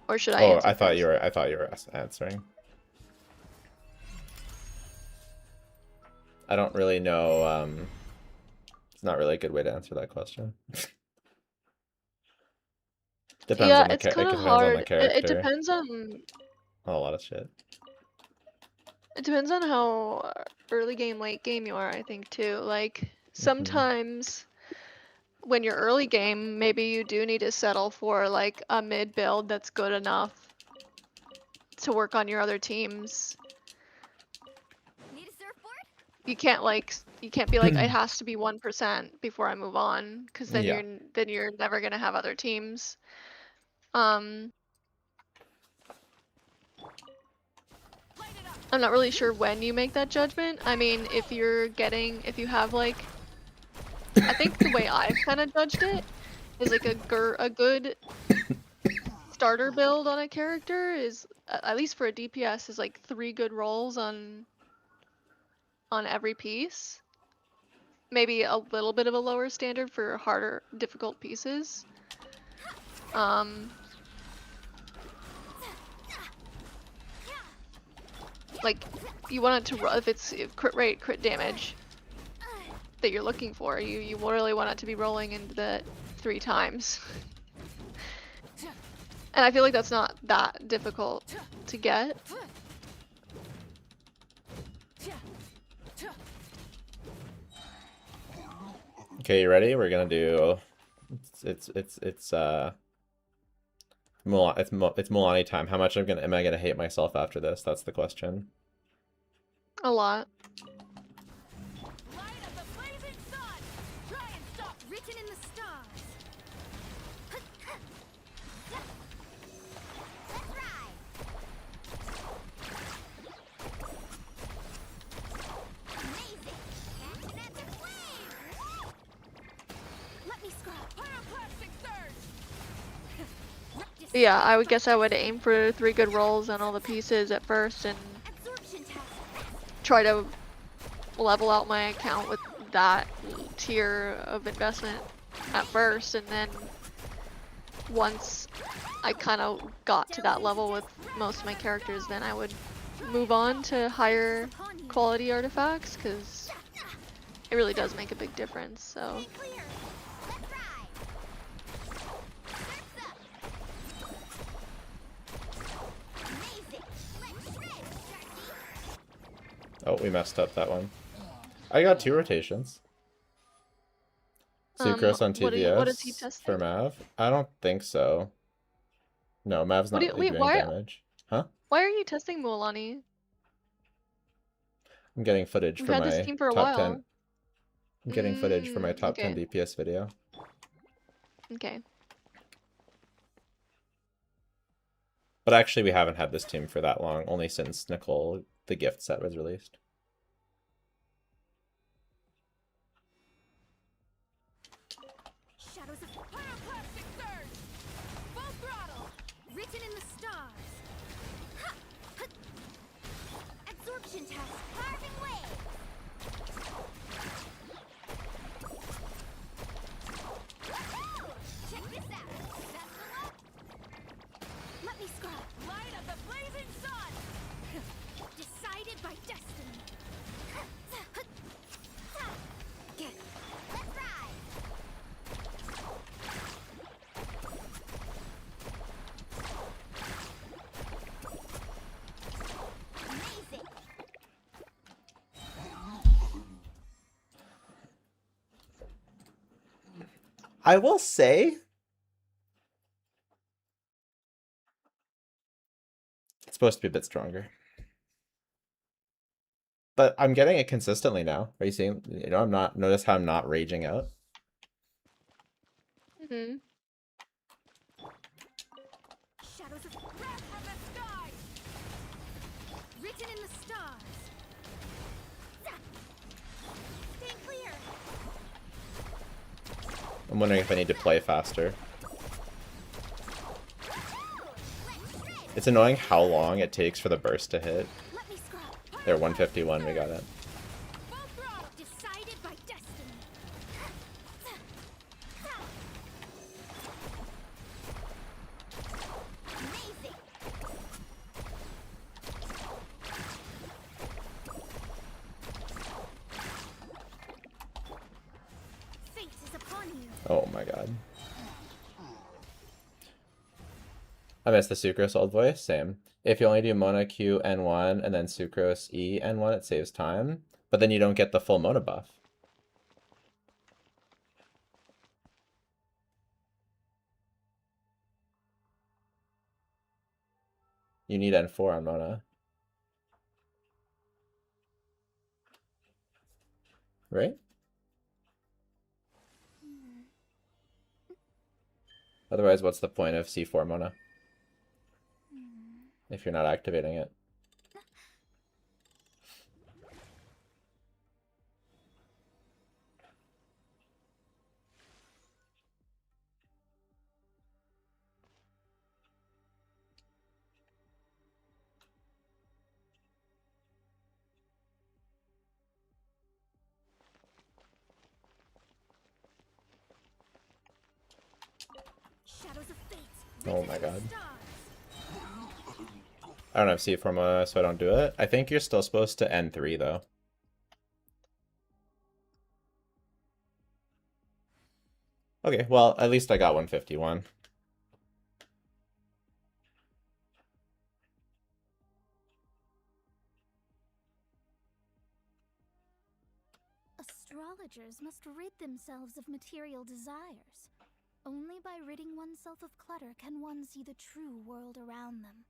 C: Or should I answer
A: I thought
C: first?
A: you were answering. I don't really know, it's not really a good way to answer that question. Depends
C: Yeah,
A: on the
C: it's kind of
A: on the
C: hard.
A: character.
C: It depends on
A: A lot of shit.
C: It depends on how early game, late game you are, I think, too. Like, sometimes when you're early game, maybe you do need to settle for, like, a mid build that's good enough to work on your other teams.
B: Need a surfboard?
C: You can't be like, it has to be 1% before I move on, because then
A: Yeah.
C: you're never gonna have other teams. I'm not really sure when you make that judgment. I mean, if you have like, I think the way I've kind of judged it is like a good starter build on a character is, at least for a DPS, is like 3 good rolls on every piece. Maybe a little bit of a lower standard for harder, difficult pieces. Like, you want it to, if it's crit rate, crit damage that you're looking for, you really want it to be rolling into the 3 times. And I feel like that's not that difficult to get.
A: Okay, you ready? We're gonna do. It's Mulani time. How much am I gonna hate myself after this? That's the question.
C: A lot.
B: Light up the blazing sun! Try and stop written in the stars! Let's ride! Amazing! Catching at the flame! Let me scrub! Pyroclastic surge!
C: Yeah, I would guess I would aim for 3 good rolls on all the pieces at first and
B: Absorption test!
C: try to level out my account with that tier of investment at first, and then once I kind of got to that level with most of my characters, then I would move on to higher quality artifacts, because it really does make a big difference. So
B: Stay clear! Let's ride! Surf's up! Amazing! Let's shred, Sharky!
A: Oh, we messed up that one. I got 2 rotations. Sucrose on TVS
C: what is he testing?
A: for Mav? I don't think so. No, Mav's not really doing damage. Huh?
C: Why are you testing Mualani?
A: I'm getting footage
C: We've
A: for
C: had this
A: my
C: team for a
A: top
C: while.
A: 10. I'm getting footage for my top 10
C: Okay.
A: DPS video.
C: Okay.
A: But actually, we haven't had this team for that long, only since Nicole, the gift set, was released.
B: Shadows of pyroclastic surge! Full throttle! Written in the stars! Ha! Ha! Absorption test! Carving wave! Woohoo! Check this out! That's the one! Let me scrub! Light of the blazing sun! Decided by destiny! Let's ride! Amazing!
A: I will say, it's supposed to be a bit stronger. But I'm getting it consistently now. Are you seeing? You know, notice how I'm not raging out?
C: Mm-hmm.
B: Shadows of wrath from the sky! Written in the stars! Stay clear!
A: I'm wondering if I need to play faster.
B: Let's shred!
A: It's annoying how long it takes for the burst to hit.
B: Let me scrub!
A: There, 151, we got it.
B: Full throttle! Decided by destiny! Amazing! Fate is upon you!
A: Oh my god. I missed the Sucrose old voice, same. If you only do Mona Q N1 and then Sucrose E N1, it saves time. But then you don't get the full Mona buff. You need N4 on Mona. Right? Otherwise, what's the point of C4 Mona? If you're not activating it.
B: Shadows of fate!
A: Oh
B: written
A: my
B: in the
A: god.
B: stars.
A: I don't have C4 Mona, so I don't do it. I think you're still supposed to N3, though. Okay, well, at least I got 151.
B: Astrologers must rid themselves of material desires. Only by ridding oneself of clutter can one see the true world around them.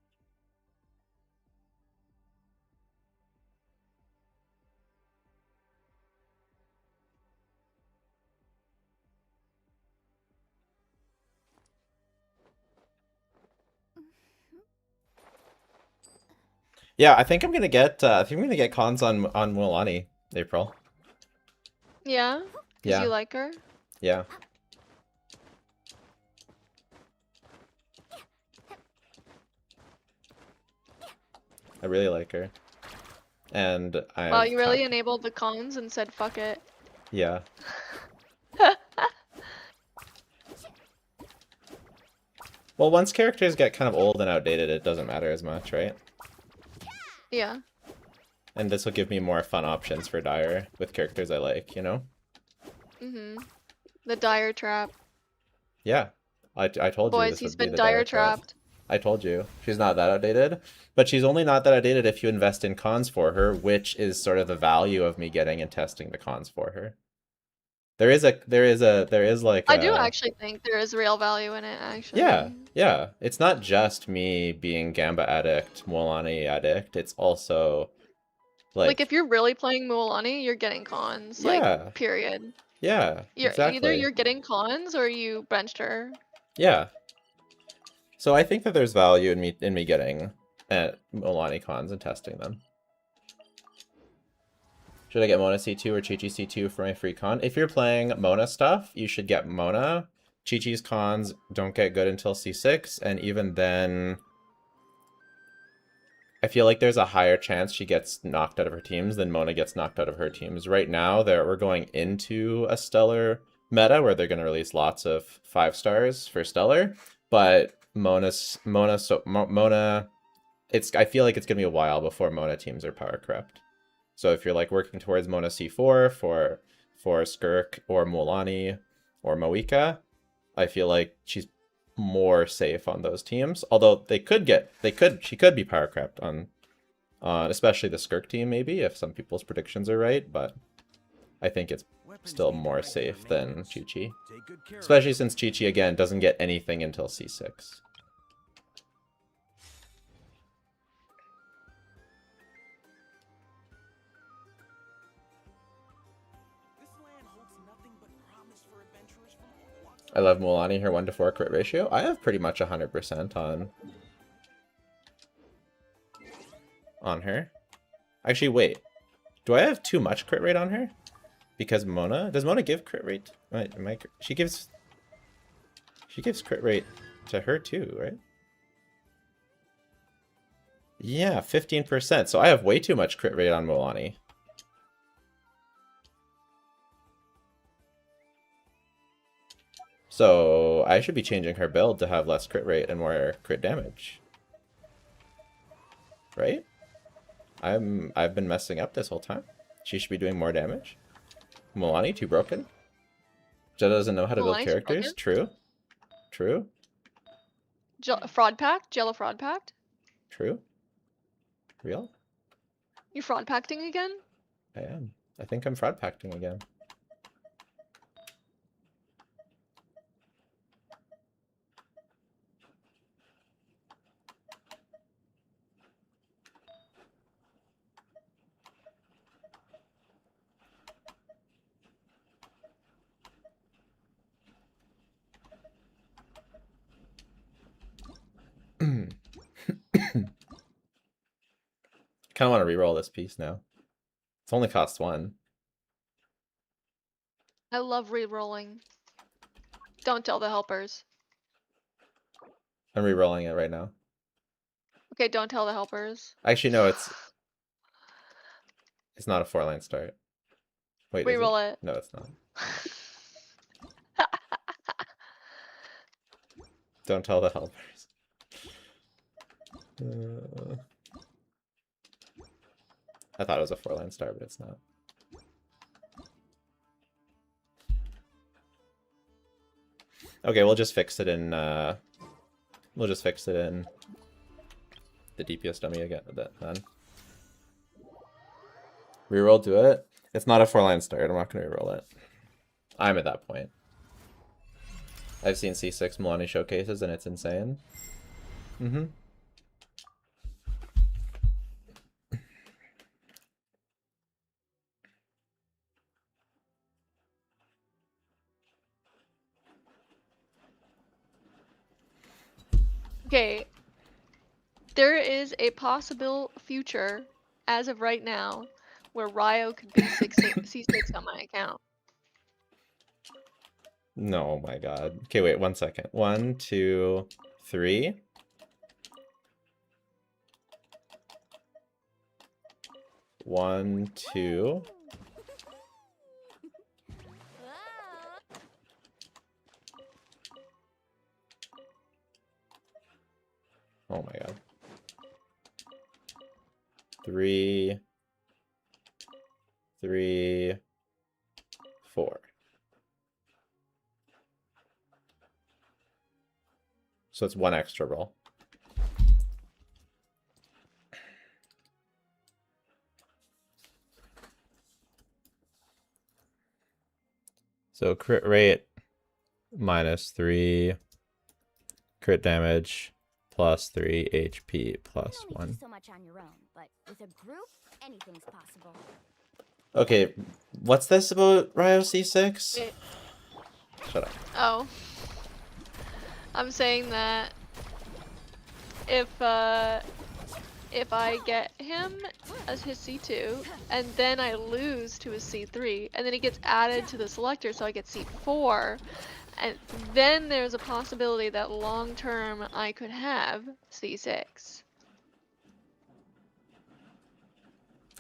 A: Yeah, I think I'm gonna get cons on Mualani, April.
C: Yeah? Because
A: Yeah.
C: you like her?
A: Yeah. I really like her. And I
C: Wow, you really enabled the cons and said fuck it.
A: Yeah. Well, once characters get kind of old and outdated, it doesn't matter as much, right?
C: Yeah.
A: And this will give me more fun options for Dire with characters I like, you know?
C: Mm-hmm. The dire trap.
A: Yeah. I told you
C: Boys,
A: this
C: he's
A: would be
C: been
A: the
C: dire
A: trap.
C: trapped.
A: I told you. She's not that outdated. But she's only not that outdated if you invest in cons for her, which is sort of the value of me getting and testing the cons for her. There is like
C: I do
A: a
C: actually think there is real value in it, actually.
A: yeah. It's not just me being Gamba addict, Mualani addict. It's also
C: Like,
A: like
C: if you're really playing Mualani, you're getting cons, like,
A: yeah,
C: period.
A: yeah,
C: Either
A: exactly.
C: you're getting cons or you benched her.
A: Yeah. So I think that there's value in me getting Mualani cons and testing them. Should I get Mona C2 or Chi-Chi C2 for my free con? If you're playing Mona stuff, you should get Mona. Chi-Chi's cons don't get good until C6, and even then, I feel like there's a higher chance she gets knocked out of her teams than Mona gets knocked out of her teams. Right now, we're going into a Stellar meta where they're going to release lots of 5 stars for Stellar, but Mona, I feel like it's going to be a while before Mona teams are power corrupt. So if you're like working towards Mona C4 for Skirk or Mualani or Moika, I feel like she's more safe on those teams. Although she could be power crept on especially the Skirk team maybe if some people's predictions are right, but I think it's still more safe than Chi-Chi. Especially since Chi-Chi again doesn't get anything until C6. I love Mualani, her 1-to-4 crit ratio. I have pretty much 100% on her. Actually, wait. Do I have too much crit rate on her? Because does Mona give crit rate? She gives crit rate to her too, right? Yeah, 15%. So I have way too much crit rate on Mualani. So I should be changing her build to have less crit rate and more crit damage. Right? I've been messing up this whole time. She should be doing more damage. Mualani, too broken. Jetta doesn't know how to build
C: Mualani's
A: characters.
C: broken.
A: True.
C: Fraud pact? Jello fraud pact?
A: True. Real?
C: You fraud pacting again?
A: I am. I think I'm fraud pacting again. Kind of want to re-roll this piece now. It's only costs 1.
C: I love re-rolling. Don't tell the helpers.
A: I'm re-rolling it right now.
C: Okay, don't tell the helpers.
A: Actually, no, it's not a 4-line start. Wait,
C: Re-roll it.
A: No, it's not. Don't tell the helpers. I thought it was a 4-line start, but it's not. Okay, we'll just fix it in the DPS dummy again then. Reroll to it. It's not a 4-line start. I'm not gonna reroll it. I'm at that point. I've seen C6 Mualani showcases and it's insane.
C: Okay. There is a possible future, as of right now, where Ryo could be C6 on my account.
A: No, my god. Okay, wait, 1 second. 1, 2, 3. One, two. Oh my god. 3, 3, 4. So it's 1 extra roll. So crit rate -3, crit damage +3, HP
B: You can only do
A: +1.
B: so much on your own, but with a group, anything's possible.
A: Okay, what's this about Ryo C6?
C: Wait.
A: Shut up.
C: Oh. I'm saying that if I get him as his C2 and then I lose to his C3 and then he gets added to the selector so I get C4 and then there's a possibility that long term I could have C6.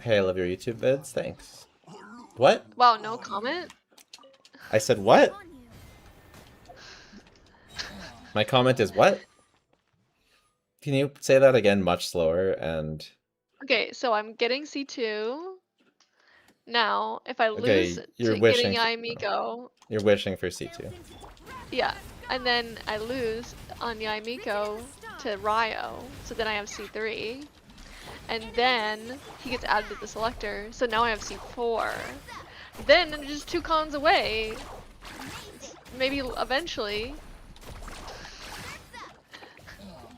A: Hey, I love your YouTube vids. Thanks. What?
C: Wow, no comment?
A: I said what?
B: On you.
A: My comment is what? Can you say that again much slower and...
C: Okay, so I'm getting C2. Now, if I
A: Okay,
C: lose
A: you're
C: to
A: wishing
C: getting
A: for-
C: Yaimiko,
A: You're wishing for C2.
B: Delve into
C: yeah, and then I lose on Yaimiko to Ryo, so then I have C3. And then he gets added to the selector, so now I have C4. Then I'm just 2 cons away. Maybe eventually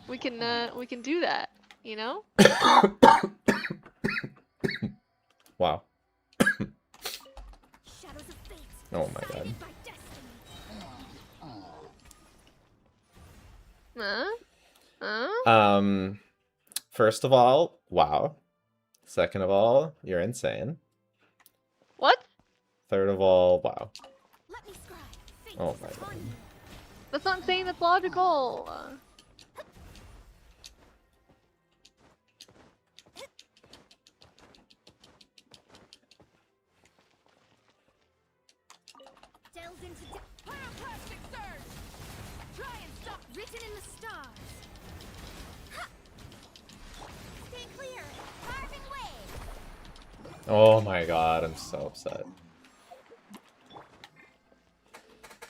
C: we can do that, you know?
A: Wow.
B: shadows of fate.
A: Oh my god.
B: Guided by destiny.
A: First of all, wow. Second of all, you're insane.
C: What?
A: Third of all, wow.
B: Let me scribe. Fate
A: Oh
B: is
A: my
B: upon
A: god.
B: you.
C: That's not saying that's logical.
B: Delve into pyroclastic surge. Try and stop. Written in the stars. Ha! Stay clear. Carving waves.
A: Oh my god, I'm so upset.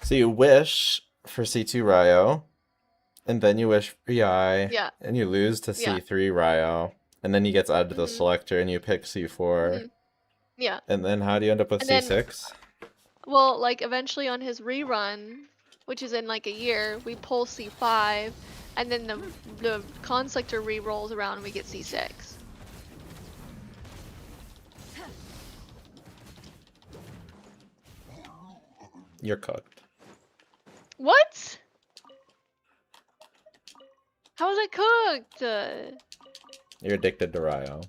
A: So you wish for C2 Ryo, and then you wish for EI,
C: Yeah.
A: and you lose to
C: Yeah.
A: C3 Ryo, and then he gets added to the
C: Mhm.
A: selector, and you pick C4,
C: Mhm. Yeah.
A: and then how do you end up with
C: And then-
A: C6?
C: Well, like eventually on his rerun, which is in like a year, we pull C5, and then the consector re-rolls around and we get C6.
A: You're cooked.
C: What? How is it cooked?
A: You're addicted to Ryo.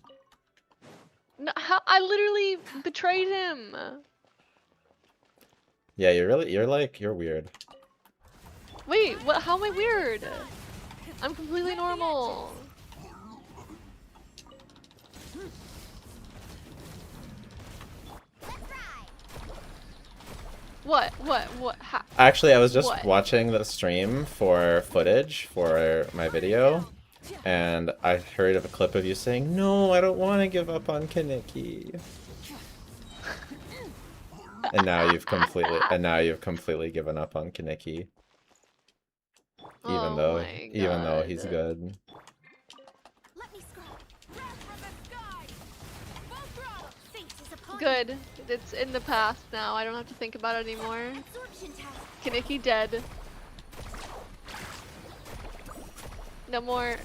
C: No, how, I literally betrayed him.
A: Yeah, you're weird.
C: Wait, what? How am I weird? I'm completely normal.
B: Let's ride.
C: What? How?
A: Actually, I was just
C: What?
A: watching the stream for footage for my video, and I heard of a clip of you saying, "No, I don't want to give up on Kaneki." And now you've completely given up on Kaneki. Even
C: Oh
A: though
C: my
A: he's
C: God.
A: good.
B: Let me scribe. Wrath from the sky. Full throttle. Fate is upon you.
C: Good. It's in the past now. I don't have to think about it anymore.
B: Absorption task.
C: Kaneki dead. No more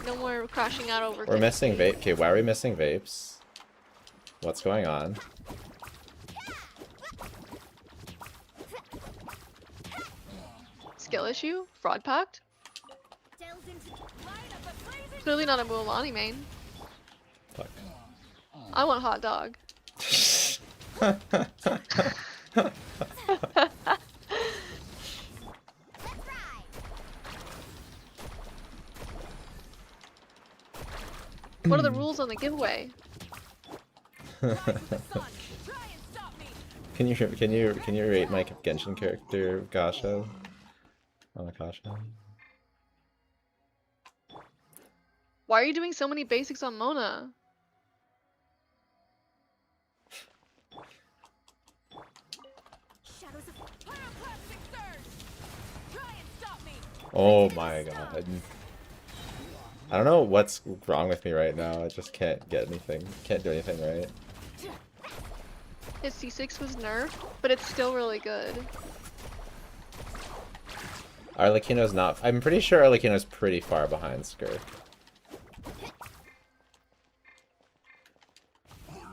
C: crashing out over.
A: We're missing
C: Kaneki.
A: vape. Okay, why are we missing vapes? What's going on?
C: Skill issue? Fraud pact?
B: Delve into light of the blazing.
C: Clearly not a Mualani main.
A: Fuck.
C: I want hot dog.
B: Let's ride.
C: What are the rules on the giveaway?
B: Rise of the sun. Try and stop me.
A: Can you rate my Genshin character Gasha? Anakasha?
C: Why are you doing so many basics on Mona?
B: Shadows of pyroclastic surge. Try and stop me.
A: Oh my god. I don't know what's wrong with me right now. I just can't get anything. Can't do anything right.
C: His C6 was nerfed, but it's still really good.
A: Arlecchino's not... I'm pretty sure Arlecchino's pretty far behind Skirk.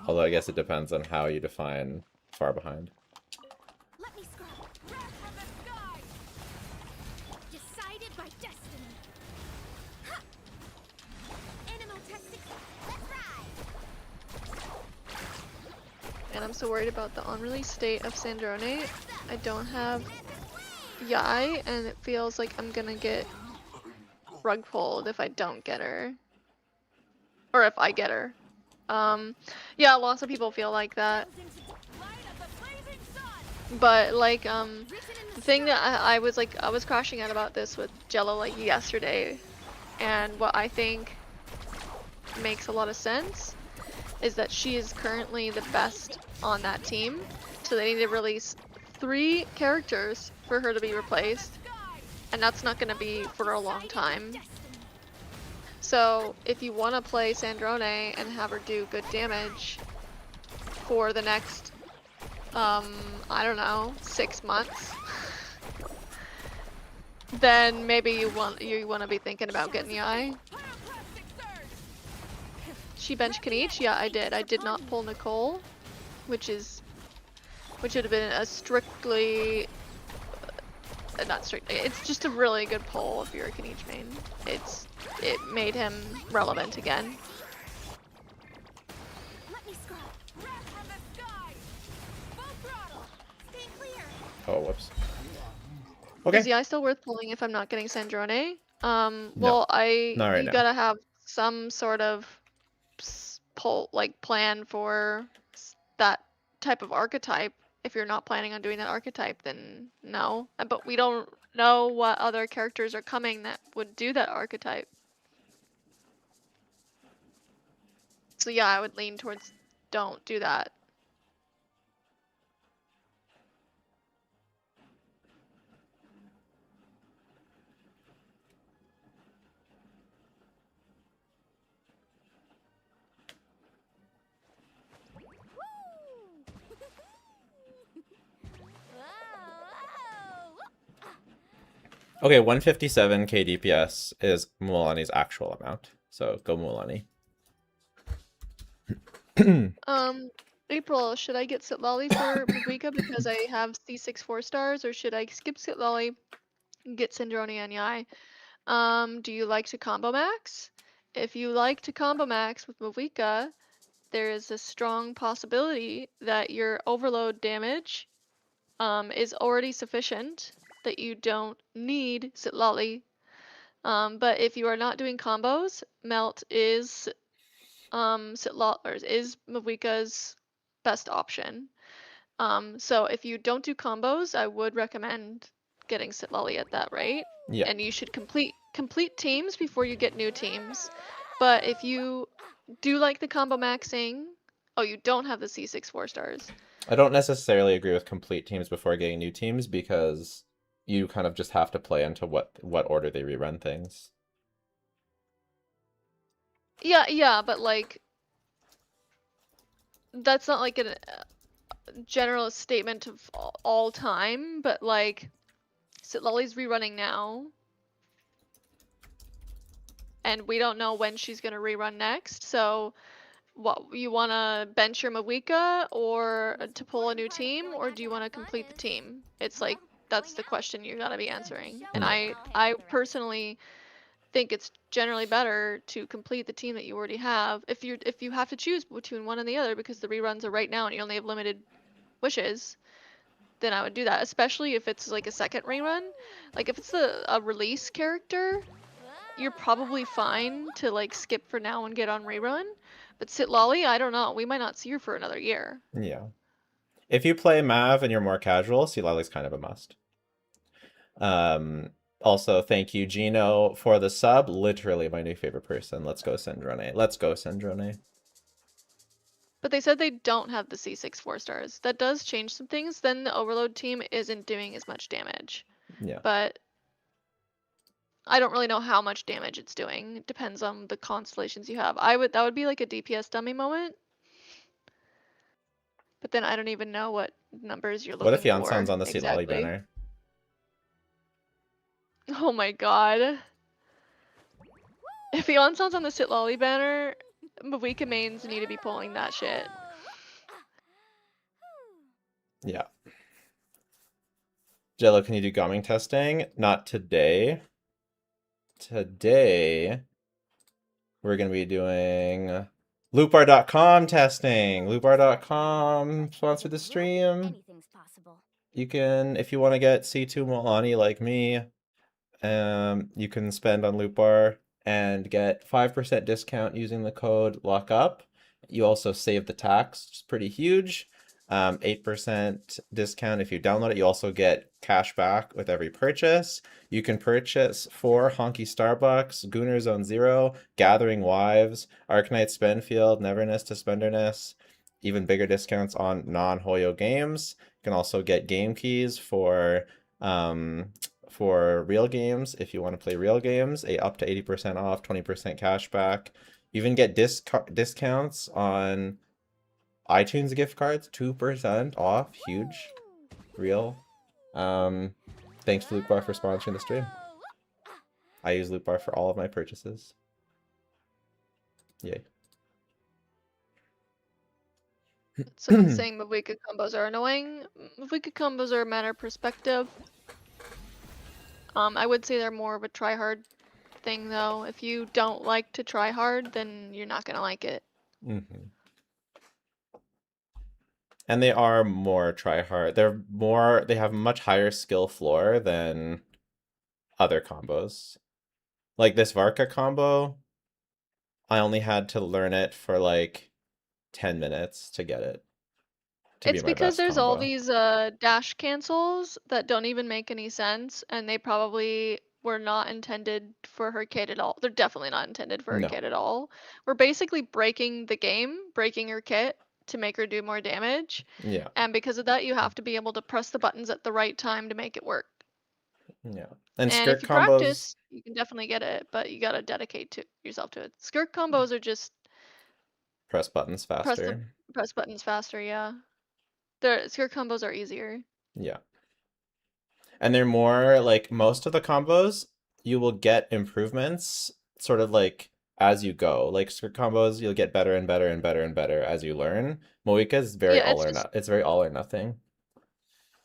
A: Although I guess it depends on how you define far behind.
B: Let me scrub. Wrath from the sky. Decided by destiny. Ha! Animal test success. Let's ride.
C: And I'm so worried about the unreleased state of Sandrone. I don't have Yai, and it feels like I'm gonna get rug pulled if I don't get her. Or if I get her. Yeah, lots of people feel like that. But like, the thing that I was crashing out about this with Jello like yesterday, and what I think makes a lot of sense is that she is currently the best on that team, so they need to release 3 characters for her to be replaced, and that's not going to be for a long time. So if you want to play Sandrone and have her do good damage for the next, I don't know, 6 months, then maybe you want to be thinking about getting the eye. She benched Kanich? Yeah, I did. I did not pull Nicole, which would have been a strictly, not strictly. It's just a really good pull if you're a Kanich main. It made him relevant again.
B: Let me scrub. Wrath from the sky. Full throttle. Stay clear.
A: Oh, whoops. Okay.
C: Is the eye still worth pulling if I'm not getting Sandrone? Well,
A: not right
C: you
A: now.
C: gotta have some sort of pull, like, plan for that type of archetype. If you're not planning on doing that archetype, then no. But we don't know what other characters are coming that would do that archetype. So yeah, I would lean towards don't do that.
A: Okay, 157k DPS is Mualani's actual amount. So go Mualani.
C: April, should I get Sitlali for Mavika because I have C6 4-stars, or should I skip Sitlali and get Sandrone and Yai? Do you like to combo max? If you like to combo max with Mavika, there is a strong possibility that your overload damage is already sufficient, that you don't need Sitlali. But if you are not doing combos, Melt is is Mavika's best option. So if you don't do combos, I would recommend getting Sitlali at that rate.
A: Yeah.
C: And you should complete teams before you get new teams. But if you do like the combo maxing, oh, you don't have the C6 4-stars.
A: I don't necessarily agree with complete teams before getting new teams because you kind of just have to play into what order they rerun things.
C: Yeah, but like that's not like a general statement of all time, but like Sitlali's rerunning now. And we don't know when she's gonna rerun next, so what, you wanna bench your Mawika or to pull a new team, or do you wanna complete the team? It's like, that's the question you gotta be answering. And I personally think it's generally better to complete the team that you already have. If you have to choose between one and the other because the reruns are right now and you only have limited wishes, then I would do that, especially if it's like a second rerun. Like if it's a release character, you're probably fine to like skip for now and get on rerun. But Sitlali, I don't know. We might not see her for another year.
A: Yeah. If you play Mav and you're more casual, Sitlali's kind of a must. Also, thank you, Gino, for the sub. Literally my new favorite person. Let's go, Sandrone. Let's go, Sandrone.
C: But they said they don't have the C6 4-stars. That does change some things. Then the Overload team isn't doing as much damage.
A: Yeah.
C: But I don't really know how much damage it's doing. It depends on the constellations you have. That would be like a DPS dummy moment. But then I don't even know what numbers you're looking for.
A: What if Yanson's on the Sitlali
C: exactly.
A: banner?
C: Oh my god. If Beyonce's on the Sit Lolly banner, Mavika mains need to be pulling that shit.
A: Yeah. Jello, can you do gumming testing? Not today. Today, we're going to be doing loopbar.com testing. Loopbar.com sponsored the stream.
B: Anything's possible.
A: You can, if you want to get C2 Milani like me, you can spend on Loopbar and get 5% discount using the code LOCKUP. You also save the tax, which is pretty huge. 8% discount if you download it. You also get cash back with every purchase. You can purchase 4 Honky Starbucks, Gooner Zone Zero, Gathering Wives, Arcanite Spenfield, Neverness to Spenderness. Even bigger discounts on non-Hoyo games. You can also get game keys for real games if you want to play real games, up to 80% off, 20% cash back. You even get discounts on iTunes gift cards, 2% off, huge, real. Thanks to Loopbar for sponsoring the stream. I use Loopbar for all of my purchases. Yay.
C: Someone's saying Mavika combos are annoying. Mavika combos are a matter of perspective. I would say they're more of a try-hard thing, though. If you don't like to try hard, then you're not gonna like it.
A: Mm-hmm. And they are more try hard. They have much higher skill floor than other combos. Like this Varka combo, I only had to learn it for like 10 minutes to get it. To be
C: It's
A: my
C: because
A: best
C: there's all
A: combo.
C: these dash cancels that don't even make any sense, and they probably were not intended for her kit at all. They're definitely not intended for her
A: No.
C: kit at all. We're basically breaking the game, breaking her kit to make her do more damage.
A: Yeah.
C: And because of that, you have to be able to press the buttons at the right time to make it work.
A: Yeah. And
C: And if
A: skirt
C: you
A: combos,
C: practice, you can definitely get it, but you gotta dedicate to yourself to it. Skirt combos are just
A: press buttons
C: press the
A: faster.
C: press buttons faster, yeah. The skirt combos are easier.
A: Yeah. And they're more like most of the combos, you will get improvements sort of like as you go. Like skirt combos, you'll get better and better and better and better as you learn. Moika is very
C: Yeah,
A: all
C: it's
A: or
C: just
A: not. It's very all or nothing.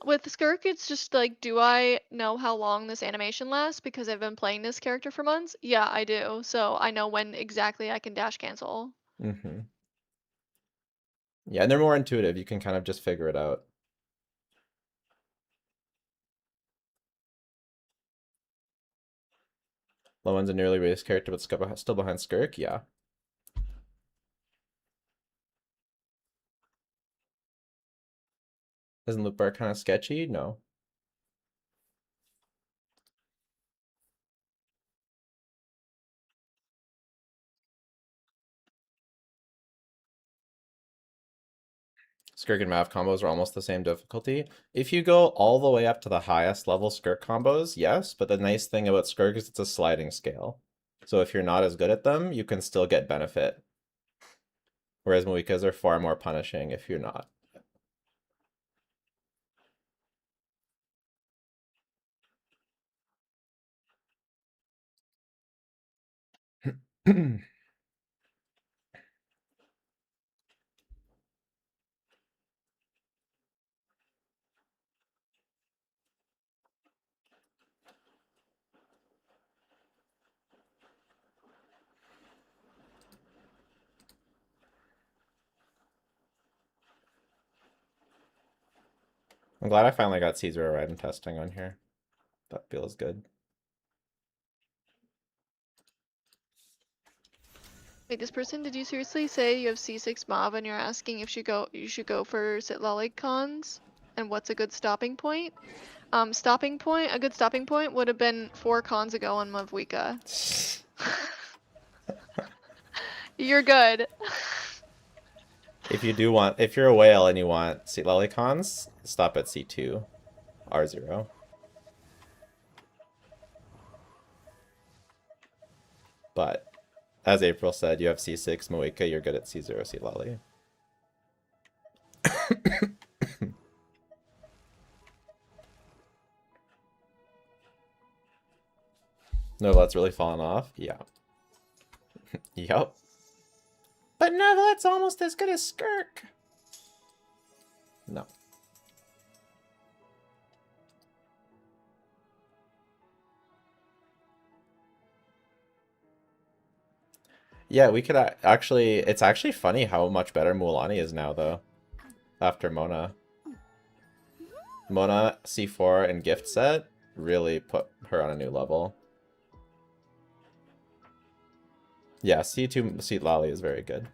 C: with Skirk, it's just like, do I know how long this animation lasts because I've been playing this character for months? Yeah, I do. So I know when exactly I can dash cancel.
A: Mm-hmm. Yeah, and they're more intuitive. You can kind of just figure it out. Lowen's a nearly raised character, but still behind Skirk. Yeah. Isn't Loopbar kind of sketchy? No. Skirk and Mav combos are almost the same difficulty. If you go all the way up to the highest level Skirk combos, yes, but the nice thing about Skirk is it's a sliding scale. So if you're not as good at them, you can still get benefit. Whereas Moikas are far more punishing if you're not. I'm glad I finally got Caesar right in testing on here. That feels good.
C: Wait, this person, did you seriously say you have C6 Mav and you're asking if you should go for Sitlalik cons? And what's a good stopping point? A good stopping point would have been 4 cons ago on Mavwika. You're good.
A: If you're a whale and you want Lolicons, stop at C2, R0. But as April said, you have C6 Moika, you're good at C0 C Lolly. Novelette's really fallen off. Yeah. Yep. But Novelette's almost as good as Skirk. No. Yeah, we could actually... It's actually funny how much better Mualani is now, though. After Mona. Mona, C4, and Gift Set really put her on a new level. Yeah, C2 Seat Lally is very good.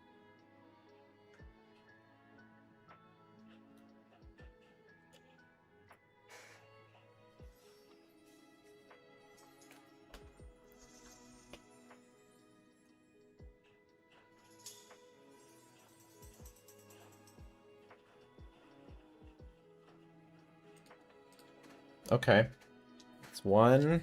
A: Okay. It's one.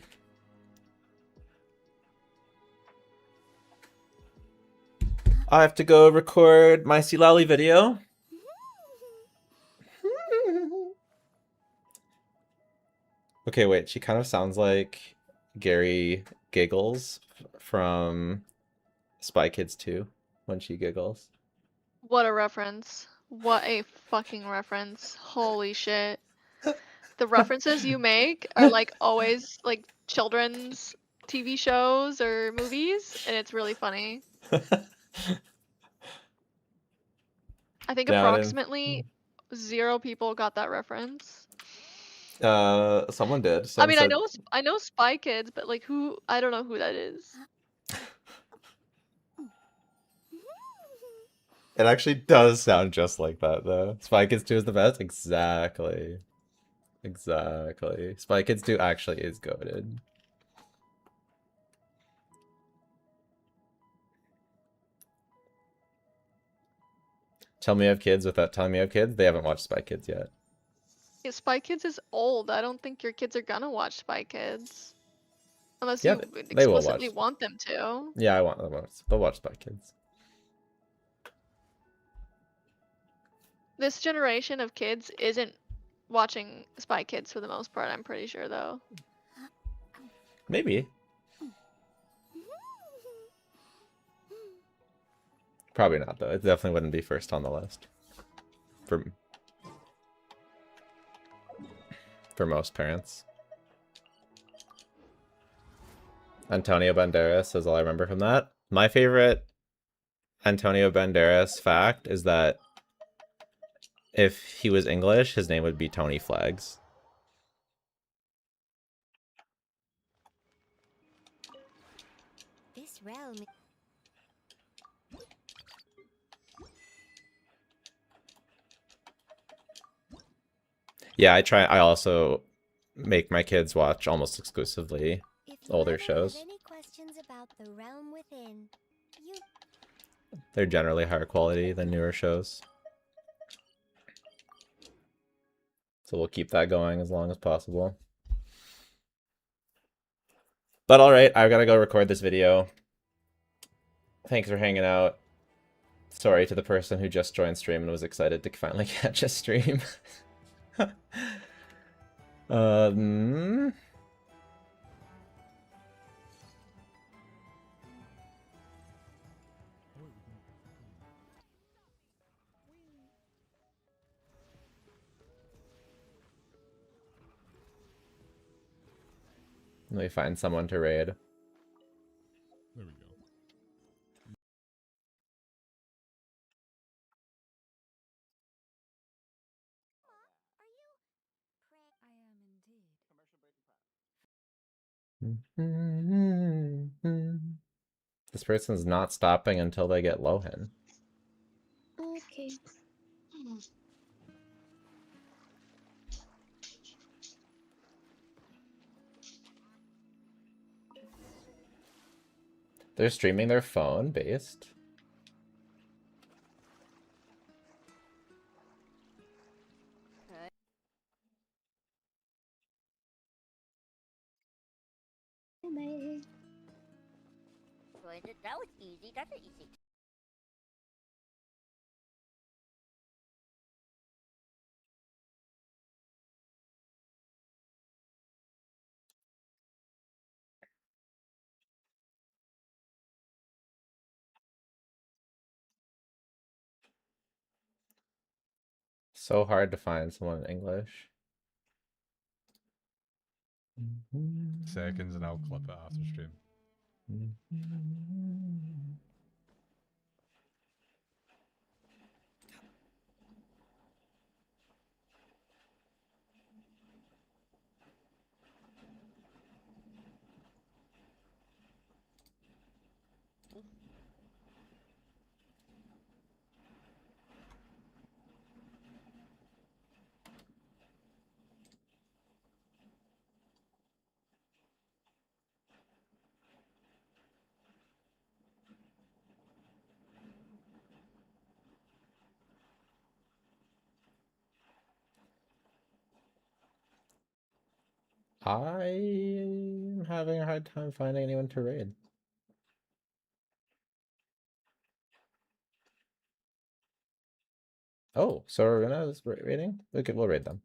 A: I have to go record my Silali video. Okay, wait. She kind of sounds like Gary Giggles from Spy Kids 2 when she giggles.
C: What a reference. What a fucking reference. Holy shit. The references you make are like always like children's TV shows or movies, and it's really funny. I think
A: Down in...
C: approximately 0 people got that reference.
A: Someone did.
C: I
A: Someone
C: mean,
A: said...
C: I know Spy Kids, but like who? I don't know who that is.
A: It actually does sound just like that, though. Spy Kids 2 is the best? Exactly. Exactly. Spy Kids 2 actually is goated. Tell me you have kids without telling me you have kids? They haven't watched Spy Kids yet.
C: Yeah, Spy Kids is old. I don't think your kids are gonna watch Spy Kids. Unless
A: Yeah,
C: you
A: they will
C: explicitly
A: watch.
C: want them to.
A: Yeah, I want them to. They'll watch Spy Kids.
C: This generation of kids isn't watching Spy Kids for the most part, I'm pretty sure, though.
A: Maybe. Probably not, though. It definitely wouldn't be first on the list. For most parents. Antonio Banderas is all I remember from that. My favorite Antonio Banderas fact is that if he was English, his name would be Tony Flags.
B: This realm.
A: Yeah, I also make my kids watch almost exclusively
B: If you
A: older
B: ever have
A: shows.
B: any questions about the realm within, you
A: They're generally higher quality than newer shows. So we'll keep that going as long as possible. But alright, I've got to go record this video. Thanks for hanging out. Sorry to the person who just joined stream and was excited to finally catch a stream. Let me find someone to raid.
F: There we go.
B: I am indeed.
A: This person's not stopping until they get Lohan.
C: Okay.
A: They're streaming their phone based.
B: That was easy. That's easy.
A: So hard to find someone in English.
F: Seconds and I'll clip it after stream.
A: I'm having a hard time finding anyone to raid. Oh, Soraruna is raiding? Okay, we'll raid them.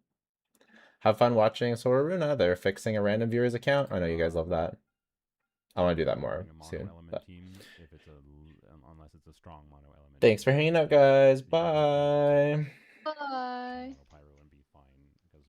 A: Have fun watching Soraruna. They're fixing a random viewer's account. I know you guys love that. I want to do that more
G: A mono
A: soon.
G: element
A: But...
G: team if it's a unless it's a strong mono element.
A: Thanks for hanging out, guys. Bye.